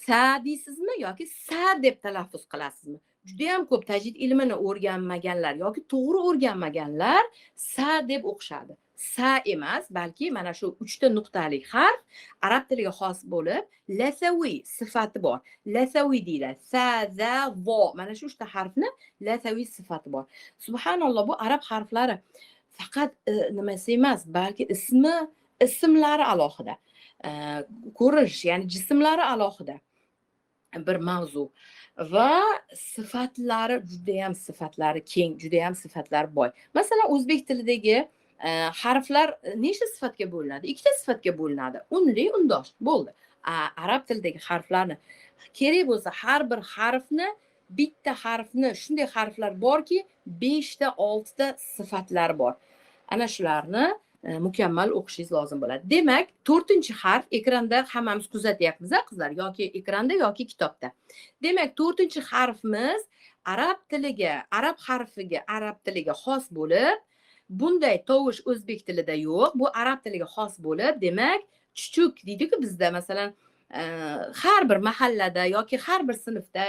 sa deysizmi yoki sa deb talaffuz qilasizmi? Juda ham ko'p tajvid ilmini o'rganmaganlar yoki to'g'ri o'rganmaganlar sa deb o'qishadi. Sa emas, balki mana shu 3 ta nuqtali harf arab tiliga xos bo'lib, lasaviy sifati bor. Lasaviy deyiladi. Sa, za, vo. Mana shu 3 ta harfni lasaviy sifati bor. Subhanalloh, bu arab harflari faqat nimasi emas, balki ismlari alohida. Ko'rish, ya'ni jismlari alohida bir mavzu va sifatlari juda ham sifatlari keng, juda ham sifatlari boy. Masalan, o'zbek tilidagi harflar nechta sifatga bo'linadi? 2 ta sifatga bo'linadi. Unli, undosh. Bo'ldi. Arab tilidagi harflarni kerak bo'lsa har bir harfni bitta harfni shunday harflar borki 5 ta 6 ta sifatlari bor. Ana shularni mukammal o'qishingiz lozim bo'ladi. Demak, 4-harf ekranda hammamiz kuzatyapmiz, qizlar, yoki ekranda yoki kitobda. Demak, 4-harfimiz arab harfiga, arab tiliga xos bo'lib, bunday tovush o'zbek tilida yo'q. Bu arab tiliga xos bo'lib, demak, chuchuk deydi-ku bizda, masalan, har bir mahallada yoki har bir sinfda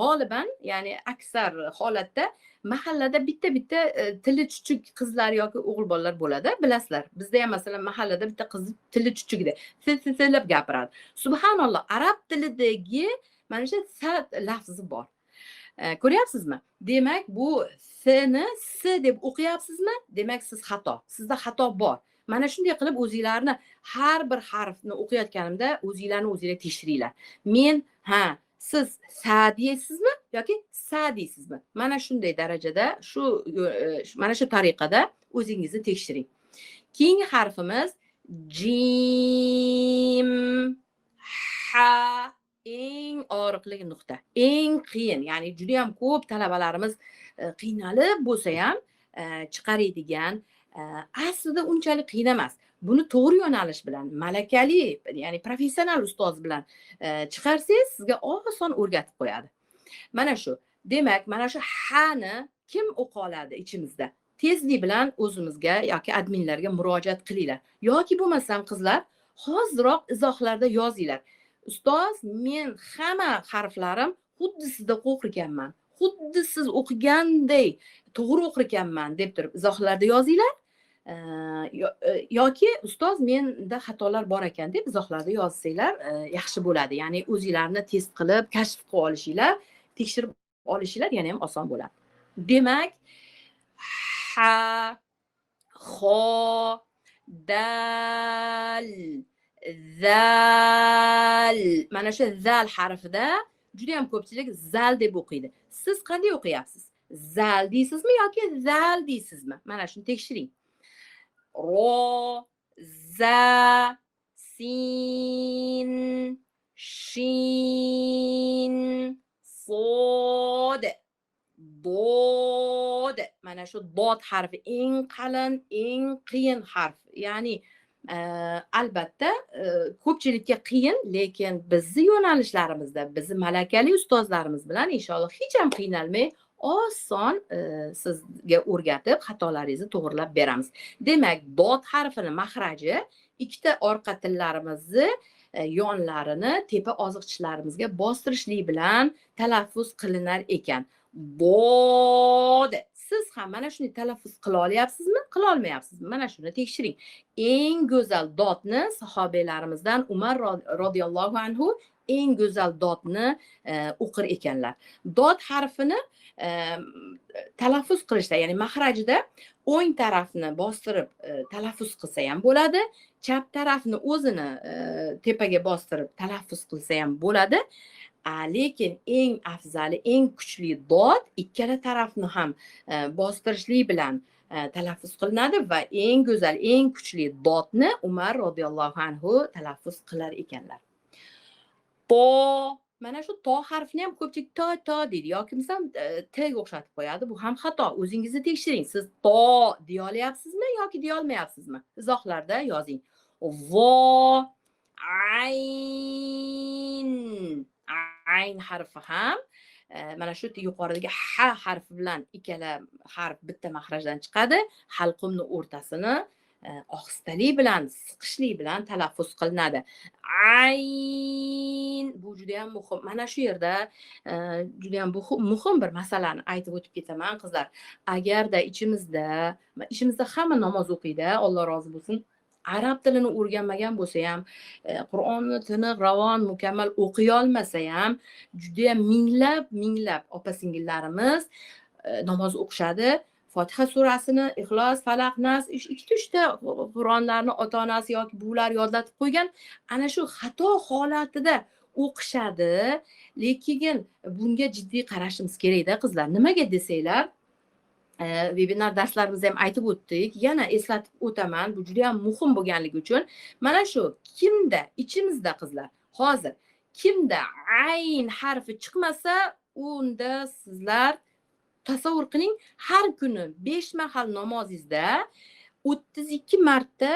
g'oliban, ya'ni aksar holatda mahallada bitta tili chuchuk qizlar yoki o'g'il bolalar bo'ladi, bilasizlar. Bizda ham masalan mahallada bitta qiz tili chuchukda silab gapiradi. Subhanalloh, arab tilidagi mana shu sa lafzi bor. Ko'ryapsizmi? Demak, bu s-ni s deb o'qiyapsizmi? Demak, siz xato. Sizda xato bor. Mana shunday qilib o'zinglarni har bir harfni o'qiyotganimda o'zinglarni o'zinglar tekshiringlar. Men siz sa deysizmi yoki sa deysizmi? Mana shunday darajada mana shu tariqada o'zingizni tekshiring. Keyingi harfimiz jim, ha. Eng og'riqli nuqta, eng qiyin, ya'ni juda ham ko'p talabalarimiz qiynalib bo'lsa ham chiqaradigan, aslida unchalik qiyin emas. Buni to'g'ri yo'nalish bilan, malakali, ya'ni professional ustoz bilan chiqarsangiz, sizga oson o'rgatib qo'yadi. Mana shu. Demak, mana shu ha'ni kim o'qa oladi ichimizda? Tezlik bilan o'zimizga yoki adminlarga murojaat qilinglar. Yoki bo'lmasam qizlar, hozirroq izohlarda yozinglar. Ustoz, men hamma harflarim xuddi sizda o'qir ekanman. Xuddi siz o'qiganday to'g'ri o'qir ekanman deb turib izohlarda yozinglar. Yoki ustoz, menda xatolar bor ekan deb izohlarda yozsanglar yaxshi bo'ladi. Ya'ni o'zinglarni test qilib, kashf qilib olishinglar, tekshirib olishinglar yana ham oson bo'ladi. Demak, ha, xo, dal, zal. Mana shu zal harfida juda ham ko'pchilik zal deb o'qiydi. Siz qanday o'qiyapsiz? Zal deysizmi yoki zal deysizmi? Mana shuni tekshiring. Ro, za, sin, shin, sod, dod. Mana shu dod harfi eng qalin, eng qiyin harf. Ya'ni albatta ko'pchilikka qiyin, lekin bizni yo'nalishlarimizda, bizni malakali ustozlarimiz bilan inshaalloh hech ham qiynalmay oson sizga o'rgatib, xatolaringizni to'g'rilab beramiz. Demak, dod harfini mahraji ikkita orqa tillarimizni yonlarini tepa oziqchishlarimizga bostirishlik bilan talaffuz qilinar ekan. Bod. Siz ham mana shuni talaffuz qila olyapsizmi, qila olmayapsizmi? Mana shuni tekshiring. Eng go'zal dodni sahobiylarimizdan Umar radhiyallohu anhu eng go'zal dodni o'qir ekanlar. Dod harfini talaffuz qilishda, ya'ni mahrajida o'ng tarafni bostirib talaffuz qilsa ham bo'ladi, chap tarafni o'zini tepaga bostirib talaffuz qilsa ham bo'ladi. Lekin eng afzali, eng kuchli dod ikkala tarafni ham bostirishlik bilan talaffuz qilinadi va eng go'zal, eng kuchli dodni Umar radhiyallohu anhu talaffuz qilar ekanlar. To, mana shu to harfini ham ko'pchilik to deydi yoki misol tga o'xshatib qo'yadi. Bu ham xato. O'zingizni tekshiring. Siz to deya olyapsizmi yoki deya olmayapsizmi? Izohlarda yozing. Vo, ayn. Ayn harfi ham mana shu yuqoridagi ha harfi bilan ikkala harf bitta mahrajdan chiqadi. Halqumni o'rtasini ohistalik bilan, siqishlik bilan talaffuz qilinadi. Ayn. Bu juda ham muhim. Mana shu yerda juda ham muhim bir masalani aytib o'tib ketaman, qizlar. Agarda ichimizda hamma namoz o'qiydi, Alloh rozi bo'lsin. Arab tilini o'rganmagan bo'lsa ham, Qur'onni tiniq, ravon, mukammal o'qiy olmasa ham, juda ham minglab opa-singillarimiz namoz o'qishadi. Fotiha surasini, Ixlos, Falaq, Nas, 2-3 ta Qur'onlarni ota-onasi yoki buvilar yodlatib qo'ygan. Ana shu xato holatida o'qishadi, lekin bunga jiddiy qarashimiz kerak-da qizlar. Nimaga desanglar, webinar darslarimizda ham aytib o'tdik. Yana eslatib o'taman, bu juda ham muhim bo'lganligi uchun. Mana shu kimda, ichimizda qizlar, hozir kimda ayn harfi chiqmasa, unda sizlar tasavvur qiling, har kuni 5 mahal namozingizda 32 marta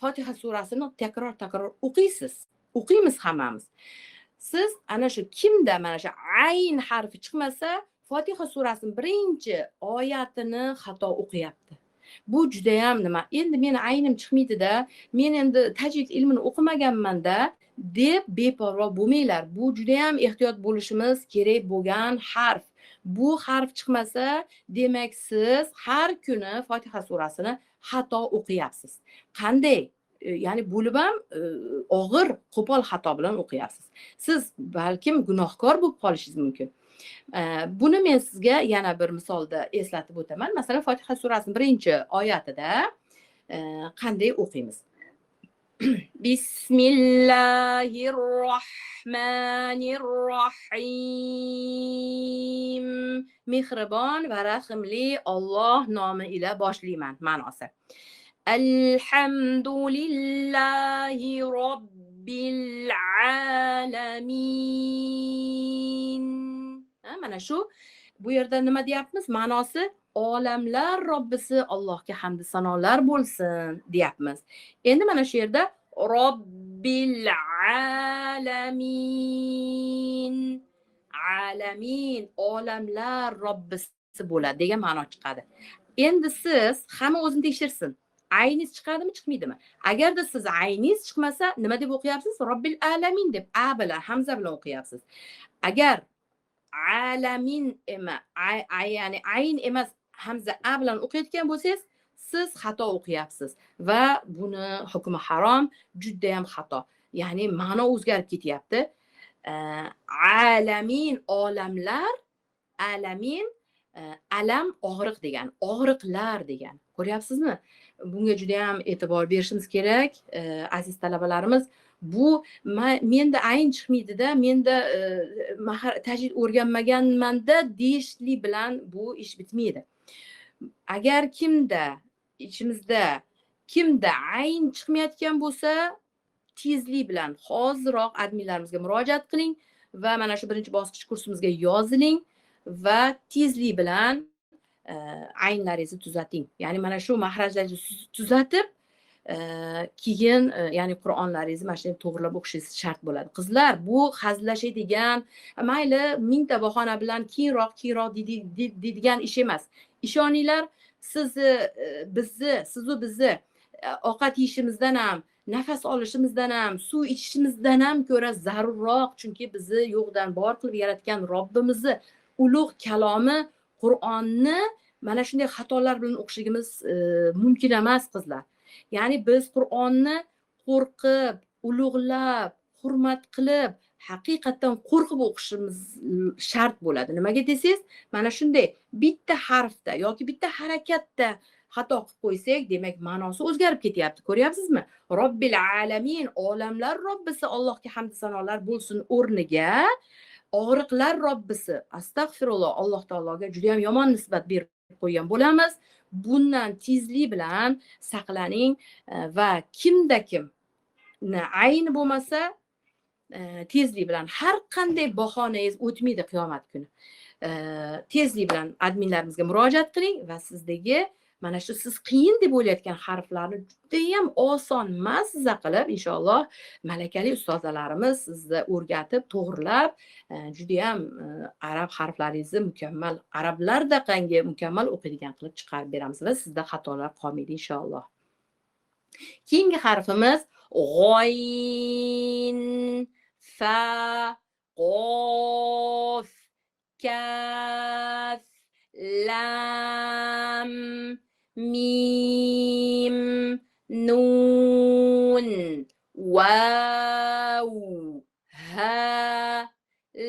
Fotiha surasini takror o'qiysiz. O'qiymiz hammamiz. Siz ana shu kimda mana shu ayn harfi chiqmasa, Fotiha surasining birinchi oyatini xato o'qiyapti. Bu juda ham nima? Endi meni aynim chiqmaydi-da, men endi tajvid ilmini o'qimaganman-da deb beparvo bo'lmanglar. Bu juda ham ehtiyot bo'lishimiz kerak bo'lgan harf. Bu harf chiqmasa, demak siz har kuni Fotiha surasini xato o'qiyapsiz. Qanday? Ya'ni bo'lib ham og'ir, qo'pol xato bilan o'qiyapsiz. Siz balkim gunohkor bo'lib qolishingiz mumkin. Buni men sizga yana bir misolda eslatib o'taman. Masalan, Fotiha surasining birinchi oyatida qanday o'qiymiz? Bismillahirrohmanirrohim. Mehribon va rahimli Alloh nomi ila boshlayman ma'nosi. Alhamdulillahi robbil alamin. Mana shu bu yerda nima deyapmiz? Ma'nosi olamlar Robbisi Allohga hamd sanolar bo'lsin deyapmiz. Endi mana shu yerda robbil alamin. Alamin olamlar Robbisi bo'ladi degan ma'no chiqadi. Endi siz hamma o'zini tekshirsin. Ayningiz chiqadimi, chiqmaydimi? Agarda siz ayningiz chiqmasa, nima deb o'qiyapsiz? Robbil alamin deb a bilan, hamza bilan o'qiyapsiz. Agar alamin emas, ya'ni ayn emas, hamza a bilan o'qiyotgan bo'lsangiz, siz xato o'qiyapsiz va buni hukmi harom, juda ham xato. Ya'ni ma'no o'zgarib ketyapti. Alamin olamlar, alamin alam og'riq degan, og'riqlar degan. Ko'ryapsizmi? Bunga juda ham e'tibor berishimiz kerak, aziz talabalarimiz. Bu menda ayn chiqmaydi-da, menda tajvid o'rganmaganman-da deyishlik bilan bu ish bitmaydi. Agar ichimizda kimda ayn chiqmayotgan bo'lsa, tezlik bilan hoziroq adminlarimizga murojaat qiling va mana shu birinchi bosqich kursimizga yoziling va tezlik bilan aynlaringizni tuzating. Ya'ni mana shu mahrajlaringizni tuzatib, keyin ya'ni Qur'onlaringizni mana shunday to'g'rilab o'qishingiz shart bo'ladi. Qizlar, bu hazillashadigan, mayli mingta bahona bilan keyinroq deydigan ish emas. Ishoninglar, sizu bizni ovqat yeyishimizdan ham, nafas olishimizdan ham, suv ichishimizdan ham ko'ra zarurroq, chunki bizni yo'qdan bor qilib yaratgan Robbimizni ulug' kalomi Qur'onni mana shunday xatolar bilan o'qishligimiz mumkin emas, qizlar. Ya'ni biz Qur'onni qo'rqib, ulug'lab, hurmat qilib, haqiqatan qo'rqib o'qishimiz shart bo'ladi. Nimaga desangiz, mana shunday bitta harfda yoki bitta harakatda xato qilib qo'ysak, demak ma'nosi o'zgarib ketyapti. Ko'ryapsizmi? Robbil alamin, olamlar Robbisi Allohga hamd sanolar bo'lsin o'rniga og'riqlar Robbisi, astag'firulloh, Alloh taologa juda ham yomon nisbat berib qo'ygan bo'lamiz. Bundan tezlik bilan saqlaning va kimda kimni ayni bo'lmasa tezlik bilan har qanday bahonangiz o'tmaydi qiyomat kuni. Tezlik bilan adminlarimizga murojaat qiling va sizdagi mana shu siz qiyin deb o'ylayotgan harflarni juda ham oson mazza qilib inshaalloh malakali ustozalarimiz sizni o'rgatib, to'g'rilab, juda ham arab harflaringizni mukammal, arablardaqangi mukammal o'qiydigan qilib chiqarib beramiz va sizda xatolar qolmaydi inshaalloh. Keyingi harfimiz g'oyn, fa, qof, kaf, lam, mim, nun, vav, ha,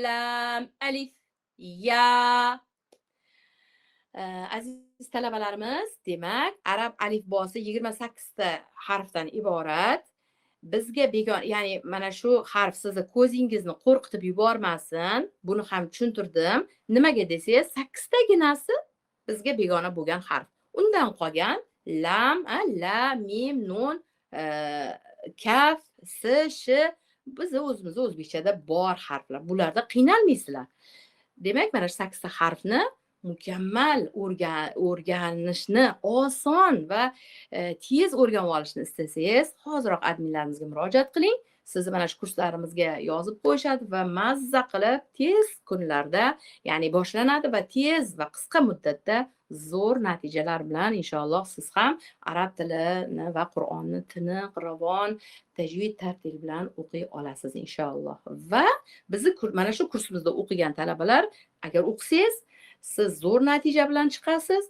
lam, alif, ya. Aziz talabalarimiz, demak, arab alifbosi 28 ta harfdan iborat. Bizga begona, ya'ni mana shu harf sizni ko'zingizni qo'rqitib yubormasin. Buni ham tushuntirdim. Nimaga desangiz, 8 taginasi bizga begona bo'lgan harf. Undan qolgan lam, la, mim, nun, kaf, s, sh biz o'zimiz o'zbekchada bor harflar. Bularda qiynalmaysizlar. Demak, mana shu 8 ta harfni mukammal o'rganishni oson va tez o'rganib olishni istasangiz, hoziroq adminlarimizga murojaat qiling. Sizni mana shu kurslarimizga yozib qo'yishadi va mazza qilib tez kunlarda, ya'ni boshlanadi va tez va qisqa muddatda zo'r natijalar bilan inshaalloh siz ham arab tilini va Qur'onni tiniq, ravon, tajvid tartil bilan o'qiy olasiz inshaalloh. Va bizni mana shu kursimizda o'qigan talabalar agar o'qisangiz, siz zo'r natija bilan chiqasiz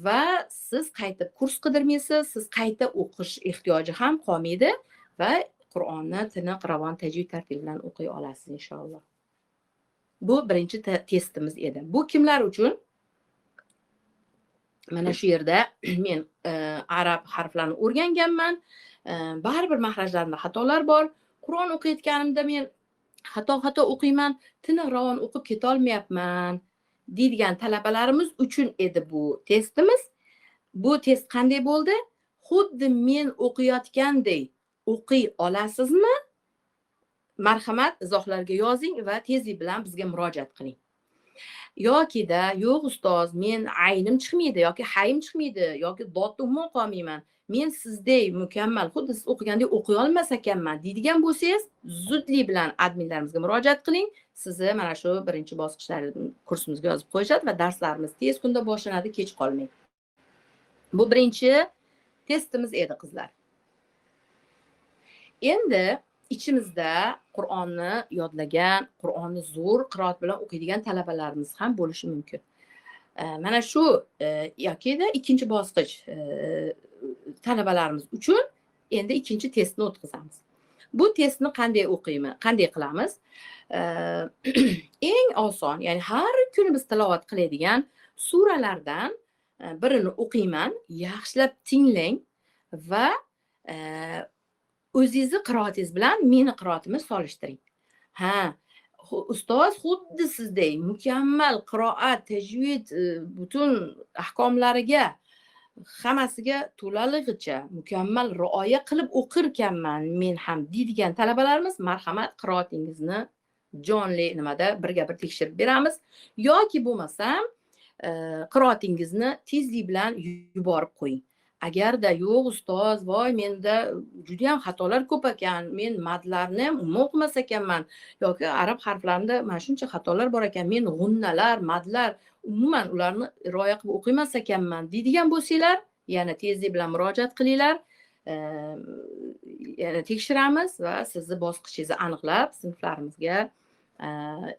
va siz qayta kurs qidirmaysiz, siz qayta o'qish ehtiyoji ham qolmaydi va Qur'onni tiniq, ravon, tajvid tartil bilan o'qiy olasiz inshaalloh. Bu birinchi testimiz edi. Bu kimlar uchun? Mana shu yerda men arab harflarini o'rganganman. Baribir mahrajlarimda xatolar bor. Qur'on o'qiyotganimda men xato o'qiyman, tiniq, ravon o'qib keta olmayapman deydigan talabalarimiz uchun edi bu testimiz. Bu test qanday bo'ldi? Xuddi men o'qiyotgandek o'qiy olasizmi? Marhamat, izohlarga yozing va tezlik bilan bizga murojaat qiling. Yoki-da, yo'q ustoz, men aynim chiqmaydi yoki hayim chiqmaydi yoki dodni umuman qolmayman. Men sizdek mukammal, xuddi siz o'qigandek o'qiy olmas ekanman deydigan bo'lsangiz, zudlik bilan adminlarimizga murojaat qiling. Sizni mana shu birinchi bosqichlari kursimizga yozib qo'yishadi va darslarimiz tez kunda boshlanadi, kech qolmang. Bu birinchi testimiz edi, qizlar. Endi ichimizda Qur'onni yodlagan, Qur'onni zo'r qiroat bilan o'qiydigan talabalarimiz ham bo'lishi mumkin. Mana shu yoki-da ikkinchi bosqich talabalarimiz uchun endi ikkinchi testni o'tkazamiz. Bu testni qanday qilamiz? Eng oson, ya'ni har kuni biz tilovat qiladigan suralardan birini o'qiyman, yaxshilab tinglang va o'zingizni qiroatingiz bilan meni qiroatimni solishtiring. Ustoz xuddi sizdek mukammal qiroat, tajvid, butun ahkomlariga, hammasiga to'lalig'icha mukammal rioya qilib o'qirkanman men ham deydigan talabalarimiz, marhamat, qiroatingizni jonli nimada birga bir tekshirib beramiz. Yoki bo'lmasam qiroatingizni tezlik bilan yuborib qo'ying. Agarda yo'q ustoz, voy menda juda ham xatolar ko'p ekan, men madlarni ham umuman o'qimas ekanman yoki arab harflarida mana shuncha xatolar bor ekan, men g'unnalar, madlar umuman ularni rioya qilib o'qimas ekanman deydigan bo'lsanglar, yana tezlik bilan murojaat qilinglar. Yana tekshiramiz va sizni bosqichingizni aniqlab sinflarimizga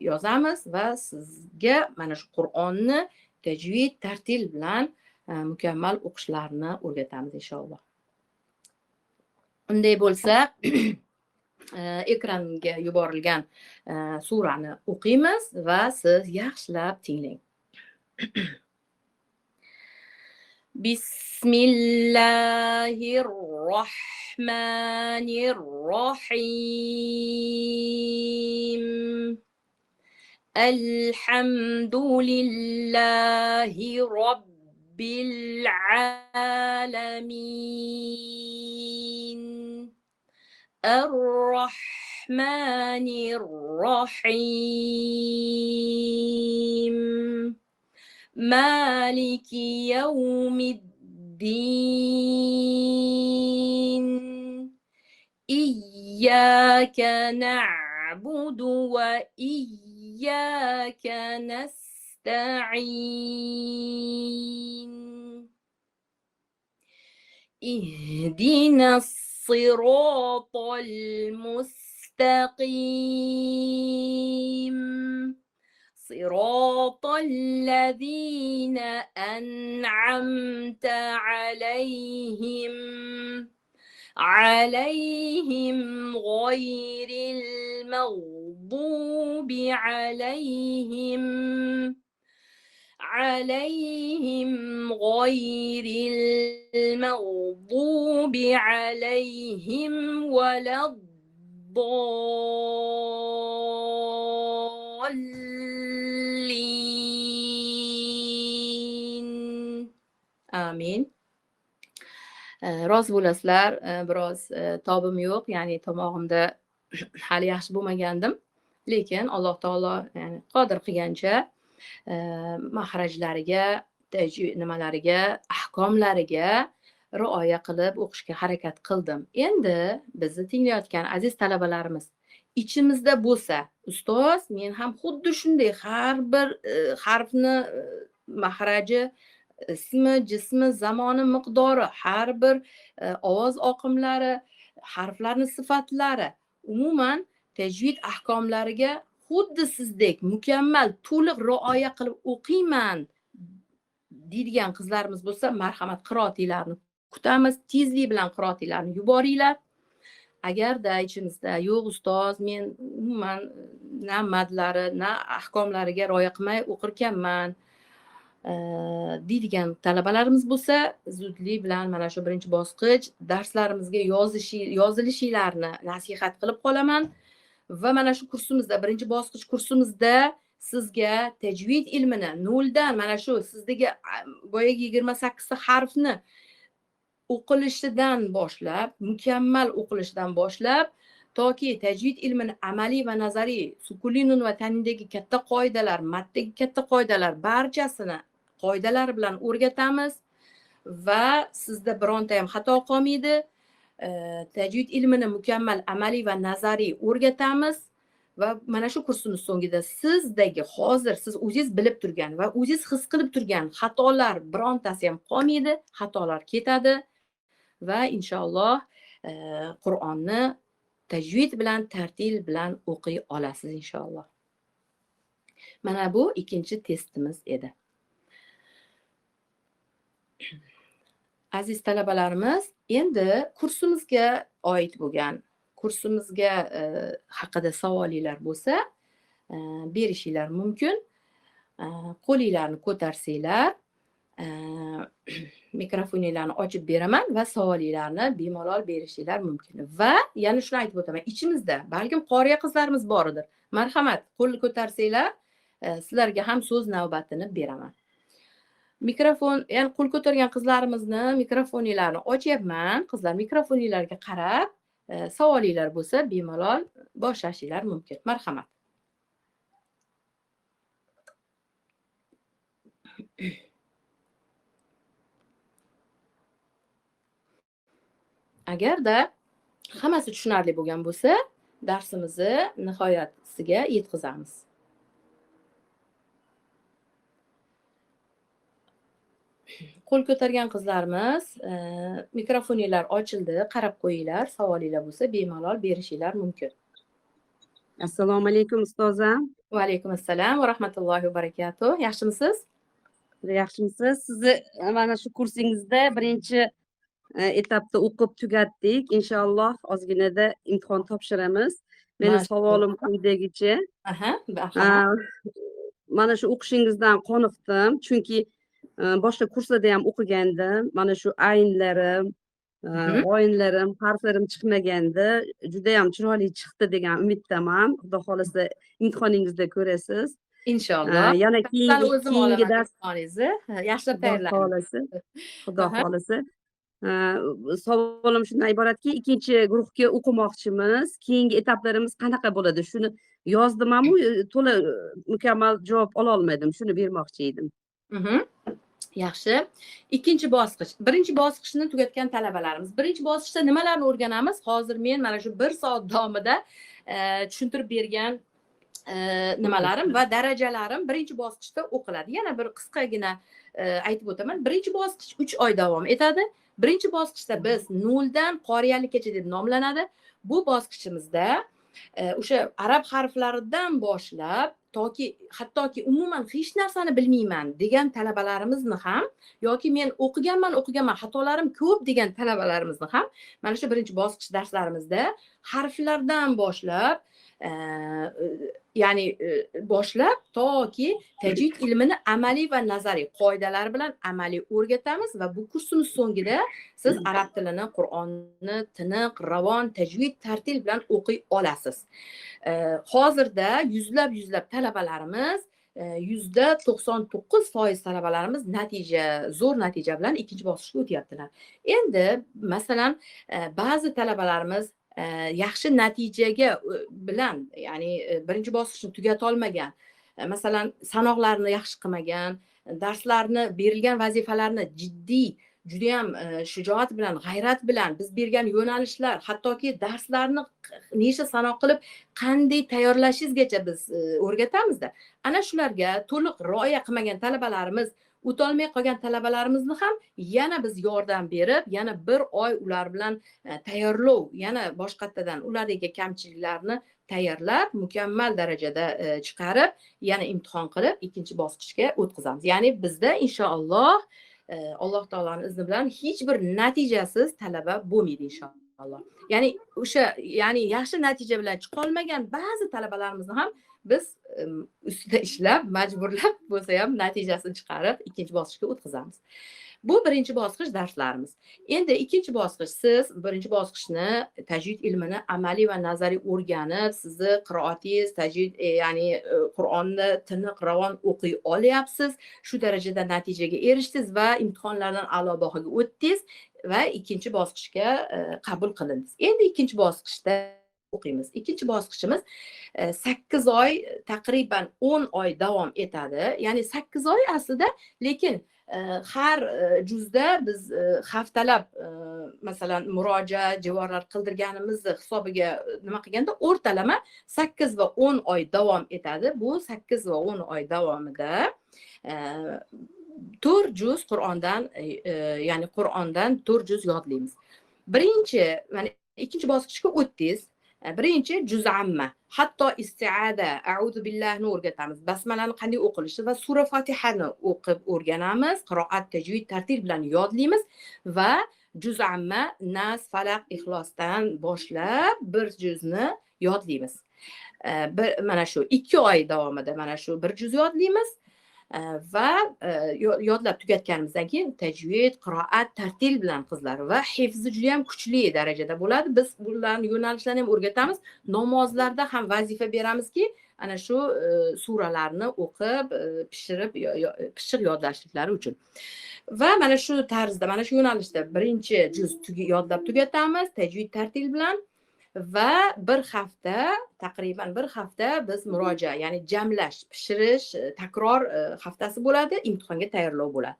yozamiz va sizga mana shu Qur'onni tajvid, tartil bilan mukammal o'qishlarini o'rgatamiz inshaalloh. Unday bo'lsa, ekranga yuborilgan surani o'qiymiz va siz yaxshilab tinglang. Bismillahirrahmanirrahim. Elhamdülillahi Rabbil alamin. Errahmanirrahim. Maliki yevmiddin. İyyâke na'budu ve İyyâke nesta'in. İhdinas sıratal müstakim. صراط الذين أنعمت عليهم غير المغضوب عليهم ولا الضالين. Amin. Rost bo'lasizlar, biroz tobim yo'q, ya'ni tomog'imda hali yaxshi bo'lmagandim, lekin Alloh taolo ya'ni qodir qilgancha mahrajlariga, nimalariga, ahkomlariga rioya qilib o'qishga harakat qildim. Endi bizni tinglayotgan aziz talabalarimiz ichimizda bo'lsa, ustoz, men ham xuddi shunday har bir harfni mahraji, ismi, jismi, zamoni, miqdori, har bir ovoz oqimlari, harflarni sifatlari, umuman tajvid ahkomlariga xuddi sizdek mukammal, to'liq rioya qilib o'qiyman deydigan qizlarimiz bo'lsa, marhamat, qiroatinglarni kutamiz, tezlik bilan qiroatinglarni yuboringlar. Agarda ichimizda yo'q ustoz, men umuman na madlari, na ahkomlariga rioya qilmay o'qirkanman deydigan talabalarimiz bo'lsa, zudlik bilan mana shu birinchi bosqich darslarimizga yozilishinglarni nasihat qilib qolaman va mana shu kursimizda, birinchi bosqich kursimizda sizga tajvid ilmini noldan, mana shu sizdagi boyagi 28 ta harfni o'qilishidan boshlab, mukammal o'qilishidan boshlab, toki tajvid ilmini amaliy va nazariy, sukunli nun va tanindagi katta qoidalar, maddagi katta qoidalar barchasini qoidalar bilan o'rgatamiz va sizda bironta ham xato qolmaydi. Tajvid ilmini mukammal amaliy va nazariy o'rgatamiz va mana shu kursimiz so'ngida sizdagi hozir siz o'zingiz bilib turgan va o'zingiz his qilib turgan xatolar birontasi ham qolmaydi, xatolar ketadi va inshaalloh Qur'onni tajvid bilan, tartil bilan o'qiy olasiz inshaalloh. Mana bu ikkinchi testimiz edi. Aziz talabalarimiz, endi kursimizga oid bo'lgan, kursimizga haqida savolinglar bo'lsa, berishinglar mumkin. Qo'linglarni ko'tarsanglar, mikrofoninglarni ochib beraman va savolinglarni bemalol berishinglar mumkin. Va yana shuni aytib o'taman, ichimizda balkim qoriya qizlarimiz boridir. Marhamat, qo'l ko'tarsanglar, sizlarga ham so'z navbatini beraman. Mikrofon, ya'ni qo'l ko'targan qizlarimizni mikrofoninglarni ochyapman. Qizlar, mikrofoninglarga qarab, savolinglar bo'lsa bemalol boshlashinglar mumkin. Marhamat. Agarda hammasi tushunarli bo'lgan bo'lsa, darsimizni nihoyasiga yetkazamiz. Qo'l ko'targan qizlarimiz, mikrofoninglar ochildi, qarab qo'yinglar. Savolinglar bo'lsa, bemalol berishinglar mumkin. Assalomu alaykum ustozam. Va alaykum assalom va rahmatullohi va barakatuh. Yaxshimisiz? Yaxshimisiz? Sizni mana shu kursingizda birinchi etapda o'qib tugatdik. Inshaalloh ozginada imtihon topshiramiz. Meni savolim quyidagicha. Mana shu o'qishingizdan qoniqdim, chunki boshqa kurslarda ham o'qigandim. Mana shu aynlarim, g'oyinlarim, harflarim chiqmagandi. Juda ham chiroyli chiqdi degan umiddaman. Xudo xolasa imtihoningizda ko'rasiz. Inshaalloh. Yana keyingi dars yaxshilab tayyorlang. Xudo xolasa. Savolim shundan iboratki, ikkinchi guruhga o'qimoqchimiz. Keyingi etaplarimiz qanaqa bo'ladi? Shuni yozdim-amu, to'la mukammal javob ola olmadim. Shuni bermoqchi edim. Yaxshi. Ikkinchi bosqich. Birinchi bosqichni tugatgan talabalarimiz. Birinchi bosqichda nimalarni o'rganamiz? Hozir men mana shu 1 soat davomida tushuntirib bergan nimalarim va darajalarim birinchi bosqichda o'qiladi. Yana bir qisqagina aytib o'taman. Birinchi bosqich 3 oy davom etadi. Birinchi bosqichda biz 0 dan qoriyalikgacha deb nomlanadi. Bu bosqichimizda o'sha arab harflaridan boshlab hattoki umuman hech narsani bilmayman degan talabalarimizni ham yoki men o'qiganman, xatolarim ko'p degan talabalarimizni ham mana shu birinchi bosqich darslarimizda harflardan boshlab ya'ni boshlab toki tajvid ilmini amaliy va nazariy qoidalar bilan amaliy o'rgatamiz va bu kursimiz so'ngida siz arab tilini, Qur'onni tiniq, ravon, tajvid, tartil bilan o'qiy olasiz. Hozirda yuzlab talabalarimiz %99% talabalarimiz zo'r natija bilan ikkinchi bosqichga o'tyaptilar. Endi masalan ba'zi talabalarimiz yaxshi natijaga bilan, ya'ni birinchi bosqichni tugata olmagan, masalan sanoqlarni yaxshi qilmagan, darslarni berilgan vazifalarni jiddiy, juda ham shijoat bilan, g'ayrat bilan biz bergan yo'nalishlar, hattoki darslarni necha sanoq qilib qanday tayyorlashingizgacha biz o'rgatamizda. Ana shularga to'liq rioya qilmagan talabalarimiz, o'tolmay qolgan talabalarimizni ham yana biz yordam berib, yana 1 oy ular bilan tayyorlov, yana boshqatdan ulardagi kamchiliklarni tayyorlab, mukammal darajada chiqarib, yana imtihon qilib, ikkinchi bosqichga o'tkazamiz. Ya'ni bizda inshaalloh Alloh taoloning izni bilan hech bir natijasiz talaba bo'lmaydi inshaalloh. Ya'ni yaxshi natija bilan chiqa olmagan ba'zi talabalarimizni ham biz ustida ishlab, majburlab bo'lsa ham natijasini chiqarib ikkinchi bosqichga o'tkazamiz. Bu birinchi bosqich darslarimiz. Endi ikkinchi bosqich, siz birinchi bosqichni tajvid ilmini amaliy va nazariy o'rganib, sizni qiroatingiz, tajvid, ya'ni Qur'onni tiniq, ravon o'qiy olyapsiz. Shu darajada natijaga erishdingiz va imtihonlardan a'lo bahoga o'tdingiz va ikkinchi bosqichga qabul qilindingiz. Endi ikkinchi bosqichda o'qiymiz. Ikkinchi bosqichimiz 8 oy, taqriban 10 oy davom etadi. Ya'ni 8 oy aslida, lekin har juzda biz haftalab masalan murojaat, jivorlar qildirganimizni hisobiga nima qilganda o'rtalama 8 va 10 oy davom etadi. Bu 8 va 10 oy davomida 4 juz Qur'ondan, ya'ni Qur'ondan 4 juz yodlaymiz. Birinchi, ya'ni ikkinchi bosqichga o'tdingiz. Birinchi juz amma, hatto isti'ada, a'udhu billahni o'rgatamiz, basmalani qanday o'qilishi va sura Fatihani o'qib o'rganamiz, qiroat, tajvid, tartil bilan yodlaymiz va juz amma, Nas, Falaq, Ixlosdan boshlab bir juzni yodlaymiz. Mana shu 2 oy davomida mana shu bir juz yodlaymiz va yodlab tugatganimizdan keyin tajvid, qiroat, tartil bilan qizlar va hifzi juda ham kuchli darajada bo'ladi. Biz bularning yo'nalishlarini ham o'rgatamiz. Namozlarda ham vazifa beramizki, ana shu suralarni o'qib, pishiq yodlashliklari uchun. Va mana shu tarzda, mana shu yo'nalishda birinchi juz yodlab tugatamiz tajvid, tartil bilan. va bir hafta, taqriban bir hafta biz murojaat, ya'ni jamlash, pishirish, takror haftasi bo'ladi, imtihonga tayyorlov bo'ladi.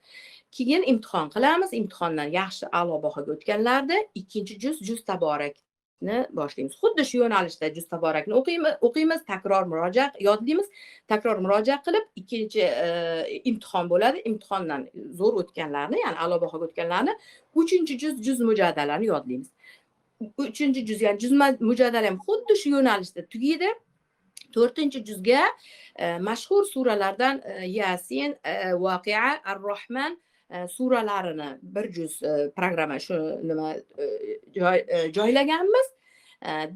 Keyin imtihon qilamiz. Imtihondan yaxshi a'lo bahoga o'tganlarda ikkinchi juz taborakni boshlaymiz. Xuddi shu yo'nalishda juz taborakni o'qiymiz, takror murojaat yodlaymiz, takror murojaat qilib ikkinchi imtihon bo'ladi. Imtihondan zo'r o'tganlarni, ya'ni a'lo bahoga o'tganlarni uchinchi juz mujadalani yodlaymiz. Uchinchi juz, ya'ni juz mujadala ham xuddi shu yo'nalishda tugaydi. To'rtinchi juzga mashhur suralardan Yasin, Voqea, Ar-Rahman suralarini bir juz programma shu nima joylaganmiz.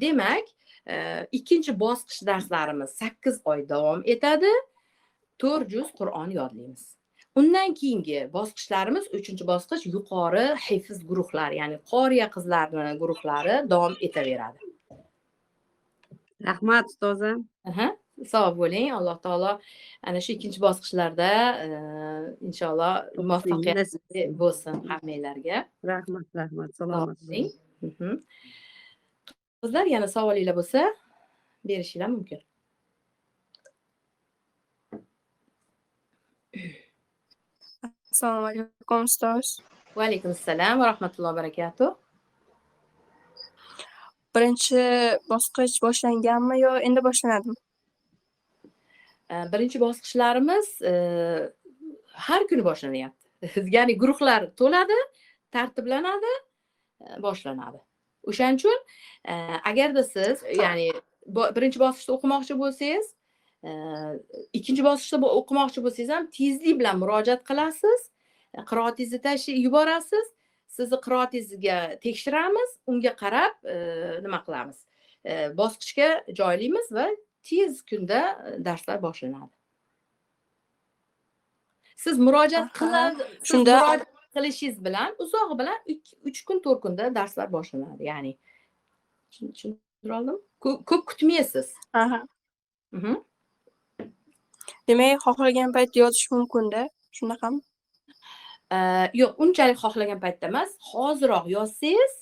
Demak, ikkinchi bosqich darslarimiz 8 oy davom etadi. 4 juz Qur'on yodlaymiz. Undan keyingi bosqichlarimiz, 3-bosqich yuqori hifz guruhlari, ya'ni qoriya qizlarning guruhlari davom etaveradi. Rahmat ustozim. Sog' bo'ling. Alloh taolo ana shu ikkinchi bosqichlarda inshaalloh muvaffaqiyatli bo'lsin hammanglarga. Rahmat, salomat bo'ling. Qizlar, yana savolinglar bo'lsa, berishinglar mumkin. Assalomu alaykum ustoz. Va alaykum assalom va rahmatullohi va barakatuh. Birinchi bosqich boshlanganmi yo endi boshlanadimi? Birinchi bosqichlarimiz har kuni boshlanyapti. Ya'ni guruhlar to'ladi, tartiblanadi, boshlanadi. O'shaning uchun agarda siz, ya'ni birinchi bosqichda o'qimoqchi bo'lsangiz, ikkinchi bosqichda o'qimoqchi bo'lsangiz ham tezlik bilan murojaat qilasiz, qiroatingizni tashib yuborasiz. Sizni qiroatingizga tekshiramiz, unga qarab nima qilamiz? Bosqichga joylaymiz va tez kunda darslar boshlanadi. Siz murojaat qilishingiz bilan, uzog'i bilan 3 kun, 4 kunda darslar boshlanadi. Ya'ni tushundira oldim? Ko'p kutmaysiz. Demak, xohlagan paytda yozish mumkin-da, shunaqami? Yo'q, unchalik xohlagan paytda emas. Hoziroq yozsangiz,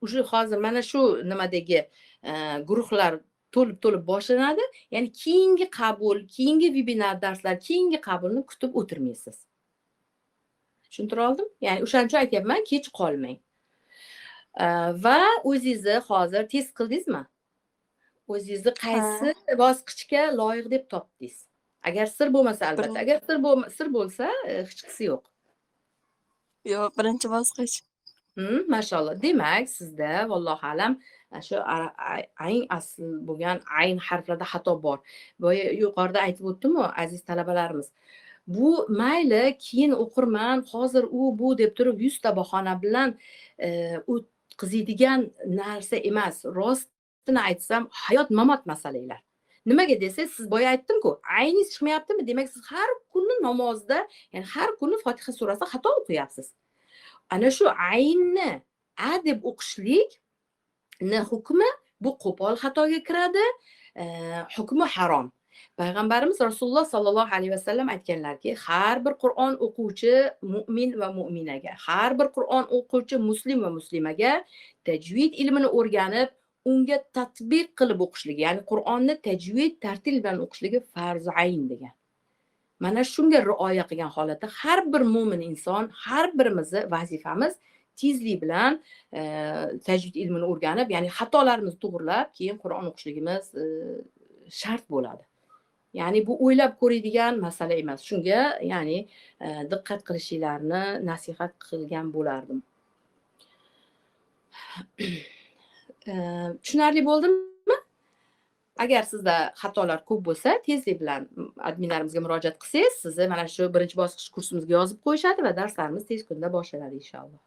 o'sha hozir mana shu nimadagi guruhlar to'lib boshlanadi. Ya'ni keyingi qabul, keyingi webinar darslar, keyingi qabulni kutib o'tirmaysiz. Tushuntira oldim? Ya'ni o'shaning uchun aytyapman, kech qolmang. Va o'zingizni hozir test qildingizmi? O'zingizni qaysi bosqichga loyiq deb topdingiz? Agar sir bo'lmasa albatta, agar sir bo'lsa, hech qisi yo'q. Yo'q, birinchi bosqich. Mashalloh. Demak, sizda vallohu alam shu ayn asl bo'lgan ayn harflarda xato bor. Boya yuqorida aytib o'tdim-ku, aziz talabalarimiz. Bu mayli keyin o'qirman, hozir u bu deb turib 100 ta bahona bilan o'tkazadigan narsa emas. Rostini aytsam, hayot mamot masalalar. Nimaga desangiz, siz boya aytdim-ku, ayningiz chiqmayaptimi? Demak, siz har kuni namozda, ya'ni har kuni Fotiha surasida xato o'qiyapsiz. Ana shu aynni a deb o'qishlikni hukmi bu qo'pol xatoga kiradi, hukmi harom. Payg'ambarimiz Rasululloh sallallohu alayhi vasallam aytganlarki, har bir Qur'on o'quvchi mu'min va mu'minaga, har bir Qur'on o'quvchi muslim va muslimaga tajvid ilmini o'rganib, unga tatbiq qilib o'qishligi, ya'ni Qur'onni tajvid tartil bilan o'qishligi farz ayn degan. Mana shunga rioya qilgan holatda har bir mu'min inson, har birimizni vazifamiz tezlik bilan tajvid ilmini o'rganib, ya'ni xatolarimizni to'g'rilab, keyin Qur'on o'qishligimiz shart bo'ladi. Ya'ni bu o'ylab ko'radigan masala emas. Shunga, ya'ni diqqat qilishinglarni nasihat qilgan bo'lardim. Tushunarli bo'ldimi? Agar sizda xatolar ko'p bo'lsa, tezlik bilan adminlarimizga murojaat qilsangiz, sizni mana shu birinchi bosqich kursimizga yozib qo'yishadi va darslarimiz tez kunda boshlanadi inshaalloh.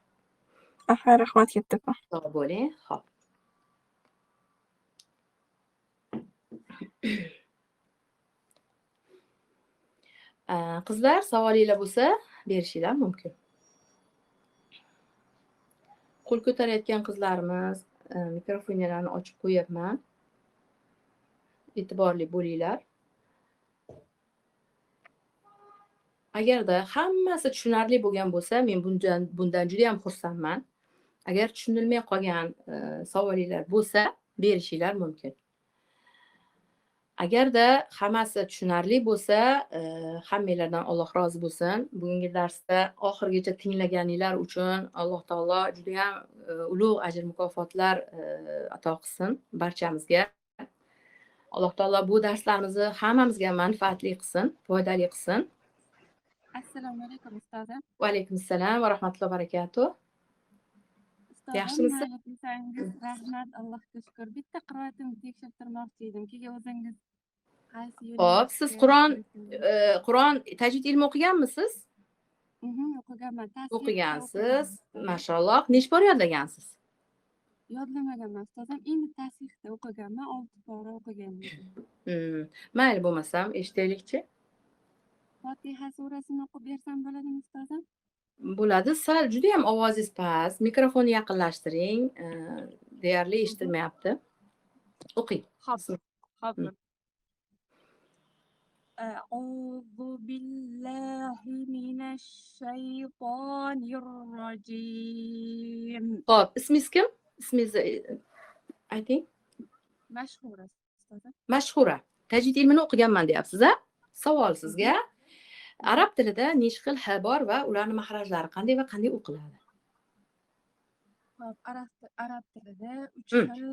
Aha, rahmat kattakon. Sog' bo'ling. Xo'p. Qizlar, savolinglar bo'lsa, berishinglar mumkin. Qo'l ko'tarayotgan qizlarimiz, mikrofonlarni ochib qo'yapman. E'tiborli bo'linglar. Agarda hammasi tushunarli bo'lgan bo'lsa, men bundan juda ham xursandman. Agar tushunilmay qolgan savolinglar bo'lsa berishinglar mumkin. Agarda hammasi tushunarli bo'lsa, hammanglardan Alloh rozi bo'lsin. Bugungi darsda oxirigacha tinglaganinglar uchun Alloh taolo juda ham ulug' ajr mukofotlar ato qilsin barchamizga. Alloh taolo bu darslarimizni hammamizga manfaatli qilsin, foydali qilsin. Assalomu alaykum ustozim. Va alaykum assalom va rahmatullohi va barakatuh. Ustozim, Yaxshimisiz? mayli desangiz, rahmat, Allohga shukr. Bitta qiroatimni tekshirib turmoqchi edim. Keyin o'zingiz qaysi Hop, siz Qur'on tajvid ilmi o'qiganmisiz? o'qiganman. O'qigansiz. Mashaalloh. Necha bor yodlagansiz? Yodlamaganman ustozim. Endi tasihda o'qiganman, 6 bora o'qiganman. Mayli bo'lmasam eshitaylikchi. Fotiha surasini o'qib bersam bo'ladimi ustozim? Bo'ladi. Sal juda ham ovozingiz past. Mikrofonni yaqinlashtiring. Deyarli eshitilmayapti. O'qing. Xo'p. أعوذ بالله من الشيطان الرجيم. Hop, ismingiz kim? Ismingizni ayting. Mashhura ustozim. Mashhura. Tajvid ilmini o'qiganman deyapsiz, a? Savol sizga. Arab tilida necha xil h bor va ularning mahrajlari qanday va qanday o'qiladi? Hop, arab tilida 3 xil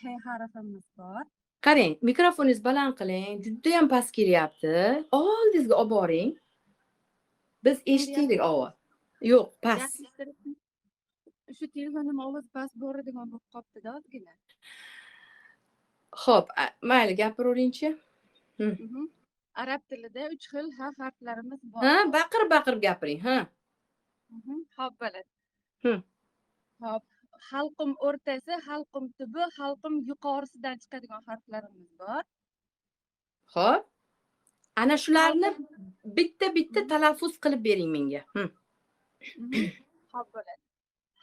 h harfimiz bor. Qarang, mikrofoningizni baland qiling. Juda ham past kelyapti. Oldingizga olib boring. Biz eshitaylik ovoz. Yo'q, past. Shu telefonim ovoz past boradigan bo'lib qolibdi-da ozgina. Xo'p, mayli gapiravering-chi. Arab tilida 3 xil h harflarimiz bor. Ha, baqirib gapiring, ha. Xo'p, bo'ladi. Hı. Xo'p, halqum o'rtasi, halqum tubi, halqum yuqorisidan chiqadigan harflarimiz bor. Xo'p. Ana shularni bitta talaffuz qilib bering menga. Xo'p, bo'ladi.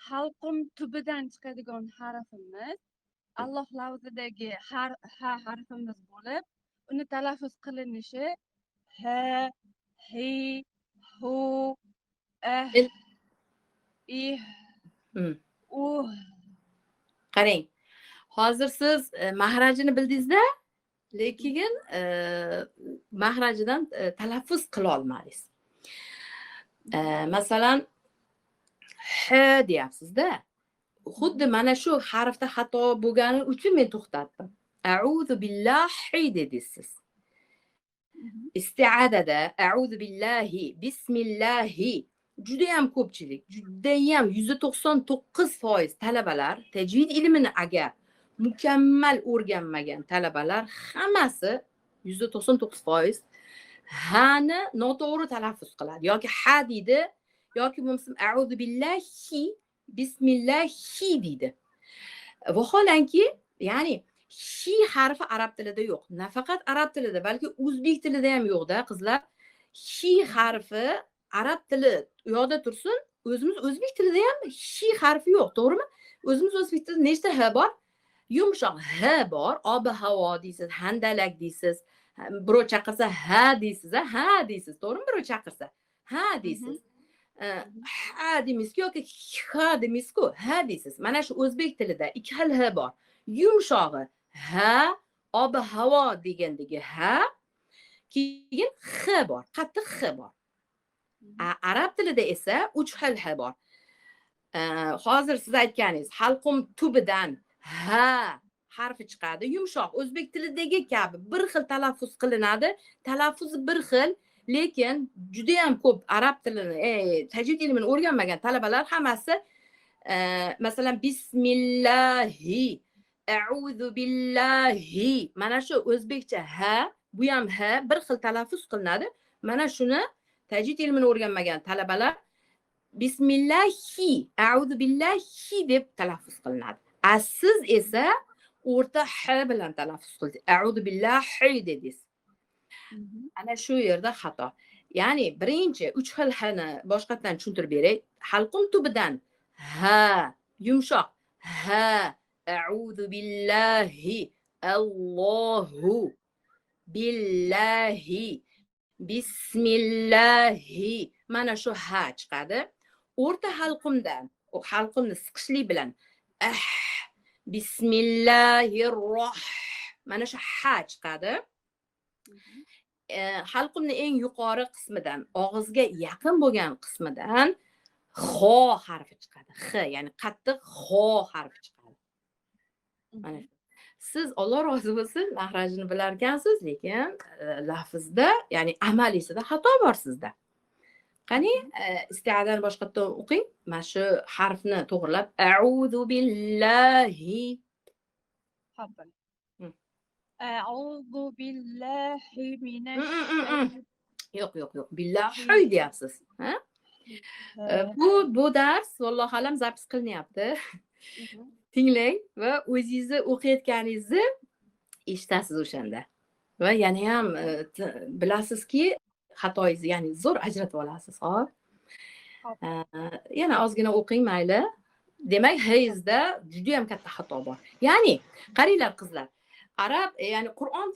Halqum tubidan chiqadigan harfimiz Alloh lafzidagi ha harfimiz bo'lib, uni talaffuz qilinishi ha, hi, hu, ih, Qarang. Hozir siz mahrajini bildingiz-da, lekin mahrajidan talaffuz qila olmadingiz. Masalan, h deyapsiz-da. Xuddi mana shu harfda xato bo'lgani uchun men to'xtatdim. A'udhu billahi dedingiz siz. Isti'adada a'udhu billahi, bismillahi juda ham ko'pchilik, juda ham 199% talabalar tajvid ilmini agar mukammal o'rganmagan talabalar hammasi 199% hani noto'g'ri talaffuz qiladi yoki ha deydi yoki bo'lmasam a'udhu billahi bismillahi deydi. Vaholanki, ya'ni shi harfi arab tilida yo'q. Nafaqat arab tilida, balki o'zbek tilida ham yo'q-da, qizlar. Shi harfi arab tili yo'qda tursin, o'zimiz o'zbek tilida ham shi harfi yo'q, to'g'rimi? O'zimiz o'zbek tilida nechta h bor? Yumshoq h bor, obi havo deysiz, handalak deysiz. Birov chaqirsa ha deysiz, ha deysiz, to'g'rimi? Birov chaqirsa ha deysiz. Ha deymizku yoki ha deymizku, ha deysiz. Mana shu o'zbek tilida ikki xil h bor. Yumshog'i ha, obi havo degandagi ha, keyin x bor, qattiq x bor. Arab tilida esa 3 xil h bor. Hozir siz aytganingiz halqum tubidan ha harfi chiqadi, yumshoq. O'zbek tilidagi kabi bir xil talaffuz qilinadi. Talaffuzi bir xil, lekin juda ham ko'p arab tilini, tajvid ilmini o'rganmagan talabalar hammasi masalan bismillahi, a'udhu billahi, mana shu o'zbekcha ha, bu ham ha bir xil talaffuz qilinadi. Mana shuni tajvid ilmini o'rganmagan talabalar bismillahi, a'udhu billahi deb talaffuz qilinadi. Siz esa o'rta h bilan talaffuz qildingiz. A'udhu billahi dedingiz. Ana shu yerda xato. Ya'ni birinchi 3 xil hni boshqatdan tushuntirib beray. Halqum tubidan ha, yumshoq ha, a'udhu billahi, Allohu billahi, bismillahi, mana shu ha chiqadi. O'rta halqumdan u halqumni siqishlik bilan bismillahirroh mana shu ha chiqadi. Halqumni eng yuqori qismidan, og'izga yaqin bo'lgan qismidan xo harfi chiqadi. X, ya'ni qattiq xo harfi chiqadi. Mana shu. Siz Alloh rozi bo'lsin, mahrajini bilar ekansiz, lekin lafzda, ya'ni amalisida xato bor sizda. Qani, istiadan boshqatdan o'qing. Mana shu harfni to'g'rilab a'udhu billahi. Ho'p. A'udhu billahi minash Yo'q. Billahi deyapsiz. Ha? Bu dars vallohu alam zapis qilinyapti. Tinglang va o'zingizni o'qiyotganingizni eshitasiz o'shanda. Va yana ham bilasizki, xatoyingizni ya'ni zo'r ajratib olasiz. Hop. Yana ozgina o'qing mayli. Demak, hayizda juda ham katta xato bor. Ya'ni, qaranglar qizlar, arab, ya'ni Qur'on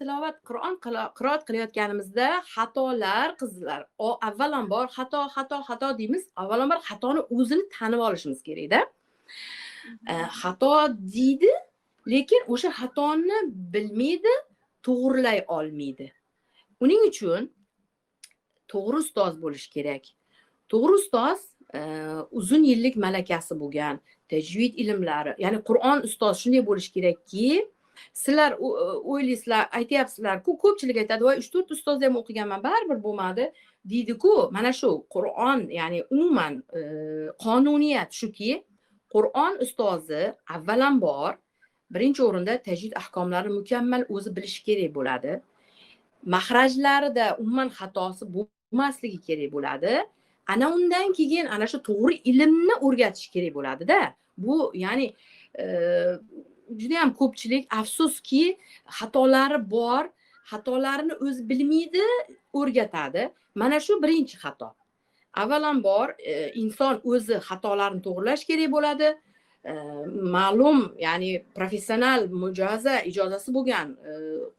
qiroat qilayotganimizda xatolar qizlar, avvalambor xato deymiz. Avvalambor xatoni o'zini tanib olishimiz kerak-da. Xato deydi, lekin o'sha xatoni bilmaydi, to'g'rilay olmaydi. Uning uchun to'g'ri ustoz bo'lish kerak. To'g'ri ustoz uzun yillik malakasi bo'lgan, tajvid ilmlari, ya'ni Qur'on ustoz shunday bo'lish kerakki, sizlar o'ylaysizlar, aytyapsizlar-ku, ko'pchilik aytadi, "Voy, 3-4 ustozni ham o'qiganman, baribir bo'lmadi" deydi-ku. Mana shu Qur'on, ya'ni umuman qonuniyat shuki, Qur'on ustozi avvalambor birinchi o'rinda tajvid ahkomlarini mukammal o'zi bilishi kerak bo'ladi. Mahrajlarida umuman xatosi bo'lmasligi kerak bo'ladi. Ana undan keyin ana shu to'g'ri ilmni o'rgatish kerak bo'ladi-da. Bu ya'ni juda ham ko'pchilik afsuski xatolari bor, xatolarini o'zi bilmaydi, o'rgatadi. Mana shu birinchi xato. Avvalambor inson o'zi xatolarini to'g'rilash kerak bo'ladi. Ma'lum, ya'ni professional ijozasi bo'lgan,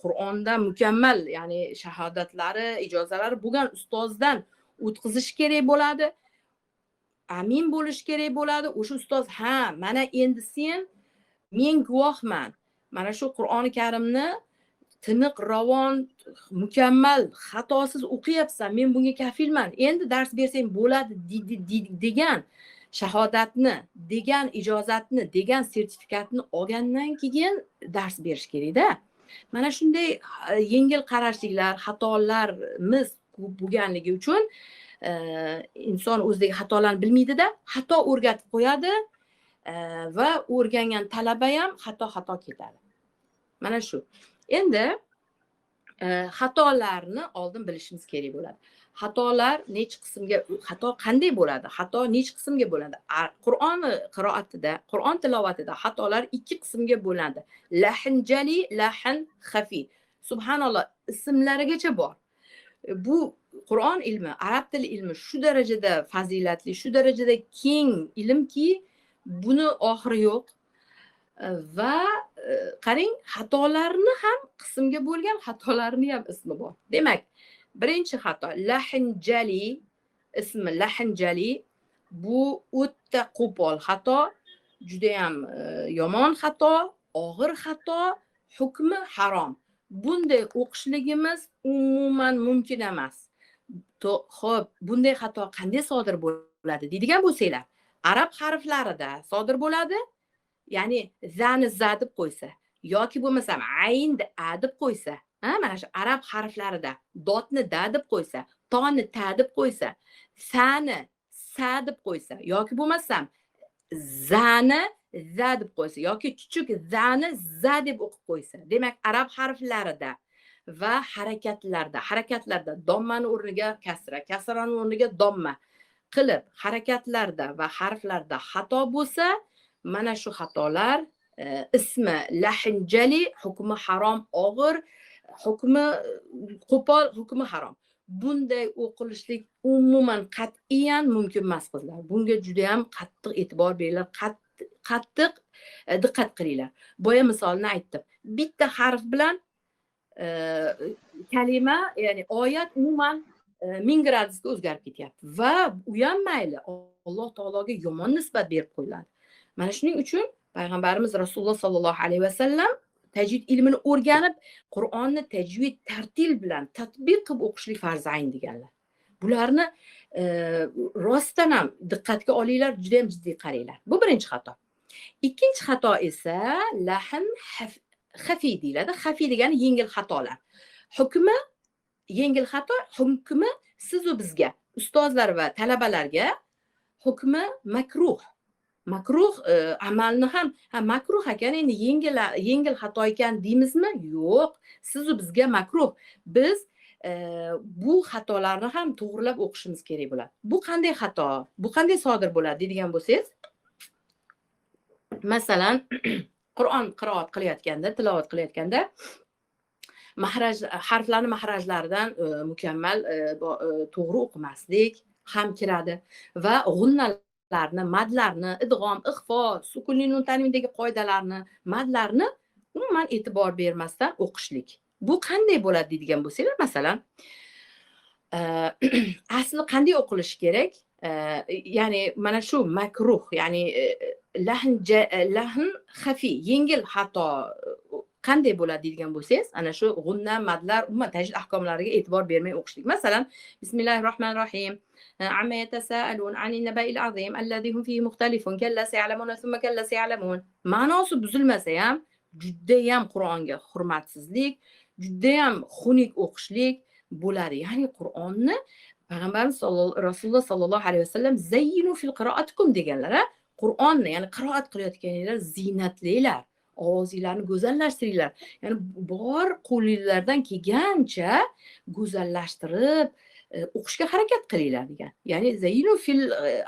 Qur'onda mukammal, ya'ni shahodatlari, ijozalari bo'lgan ustozdan o'tkazish kerak bo'ladi. Amin bo'lish kerak bo'ladi. O'sha ustoz, "Ha, mana endi sen men guvohman. Mana shu Qur'oni Karimni tiniq, ravon, mukammal, xatosiz o'qiyapsan. Men bunga kafilman. Endi dars bersang bo'ladi" degan shahodatni, degan ijozatni, degan sertifikatni olgandan keyin dars berish kerak-da. Mana shunday yengil qarashliklar, xatolarimiz ko'p bo'lganligi uchun inson o'zidagi xatolarni bilmaydi-da, xato o'rgatib qo'yadi va o'rgangan talaba ham xato ketadi. Mana shu. Endi xatolarni oldin bilishimiz kerak bo'ladi. Xatolar necha qismga, xato qanday bo'ladi? Xato necha qismga bo'ladi? Qur'onni qiroatida, Qur'on tilovatida xatolar 2 qismga bo'ladi. Lahn jali, lahn xafi. Subhanalloh, ismlarigacha bor. Bu Qur'on ilmi, arab tili ilmi shu darajada fazilatli, shu darajada keng ilmki, buni oxiri yo'q. Va qarang, xatolarni ham qismga bo'lgan xatolarni ham ismi bor. Demak, birinchi xato lahn jali, ismi lahn jali, bu o'ta qo'pol xato, juda ham yomon xato, og'ir xato, hukmi harom. Bunday o'qishligimiz umuman mumkin emas. Xo'p, bunday xato qanday sodir bo'ladi deydigan bo'lsanglar, arab harflarida sodir bo'ladi. Ya'ni zani za deb qo'ysa yoki bo'lmasam aynni a deb qo'ysa, mana shu arab harflarida dotni da deb qo'ysa, toni ta deb qo'ysa, sani sa deb qo'ysa yoki bo'lmasam zani za deb qo'ysa yoki chuchuk zani za deb o'qib qo'ysa. Demak, arab harflarida va harakatlarda dommani o'rniga kasra, kasrani o'rniga domma qilib harakatlarda va harflarda xato bo'lsa, mana shu xatolar ismi lahn jali, hukmi harom, og'ir, hukmi qo'pol, hukmi harom. Bunday o'qilishlik umuman qat'iyan mumkin emas qizlar. Bunga juda ham qattiq e'tibor beringlar, qattiq diqqat qilinglar. Boya misolni aytdim. Bitta harf bilan kalima, ya'ni oyat umuman 1000 gradusga o'zgarib ketyapti va u ham mayli Alloh taologa yomon nisbat berib qo'yiladi. Mana shuning uchun payg'ambarimiz Rasululloh sollallohu alayhi vasallam tajvid ilmini o'rganib, Qur'onni tajvid tartil bilan tatbiq qilib o'qishlik farz ayn deganlar. Bularni rostdan ham diqqatga olinglar, juda ham jiddiy qaranglar. Bu birinchi xato. Ikkinchi xato esa lahn xafiy deyiladi. Xafiy degani yengil xatolar. Hukmi yengil xato, hukmi siz u bizga, ustozlar va talabalarga hukmi makruh. Makruh amalni ham makruh ekan, endi yengil xato ekan deymizmi? Yo'q, siz u bizga makruh. Biz bu xatolarni ham to'g'rilab o'qishimiz kerak bo'ladi. Bu qanday xato? Bu qanday sodir bo'ladi deydigan bo'lsangiz, masalan, Qur'on qiroat qilayotganda, tilovat qilayotganda harflarni mahrajlaridan mukammal to'g'ri o'qimaslik ham kiradi va g'unnalarni, madlarni, idg'om, ixfo, sukunli nun tanvindagi qoidalarni, madlarni umuman e'tibor bermasdan o'qishlik. Bu qanday bo'ladi deydigan bo'lsanglar, masalan, asli qanday o'qilishi kerak? Ya'ni mana shu makruh, ya'ni lahn xafiy, yengil xato qanday bo'ladi deydigan bo'lsangiz, ana shu g'unna, madlar, umuman tajvid ahkomlariga e'tibor bermay o'qishlik. Masalan, Bismillahirrohmanirrohim. Amma yatasaalun anin naba'il azim alladhi hum fihi mukhtalifun kalla sayalamun thumma kalla sayalamun. Ma'nosi buzilmasa ham juda ham Qur'onga hurmatsizlik, juda ham xunuk o'qishlik bo'ladi. Ya'ni Qur'onni payg'ambarimiz Rasululloh sollallohu alayhi vasallam zayyinu fil qiroatikum deganlar. Qur'onni, ya'ni qiroat qilayotganinglar ziynatlilar. Ovozinglarni go'zallashtiringlar. Ya'ni bor qo'lingizlardan kelgancha go'zallashtirib o'qishga harakat qilinglar degan. Ya'ni zayyinu fil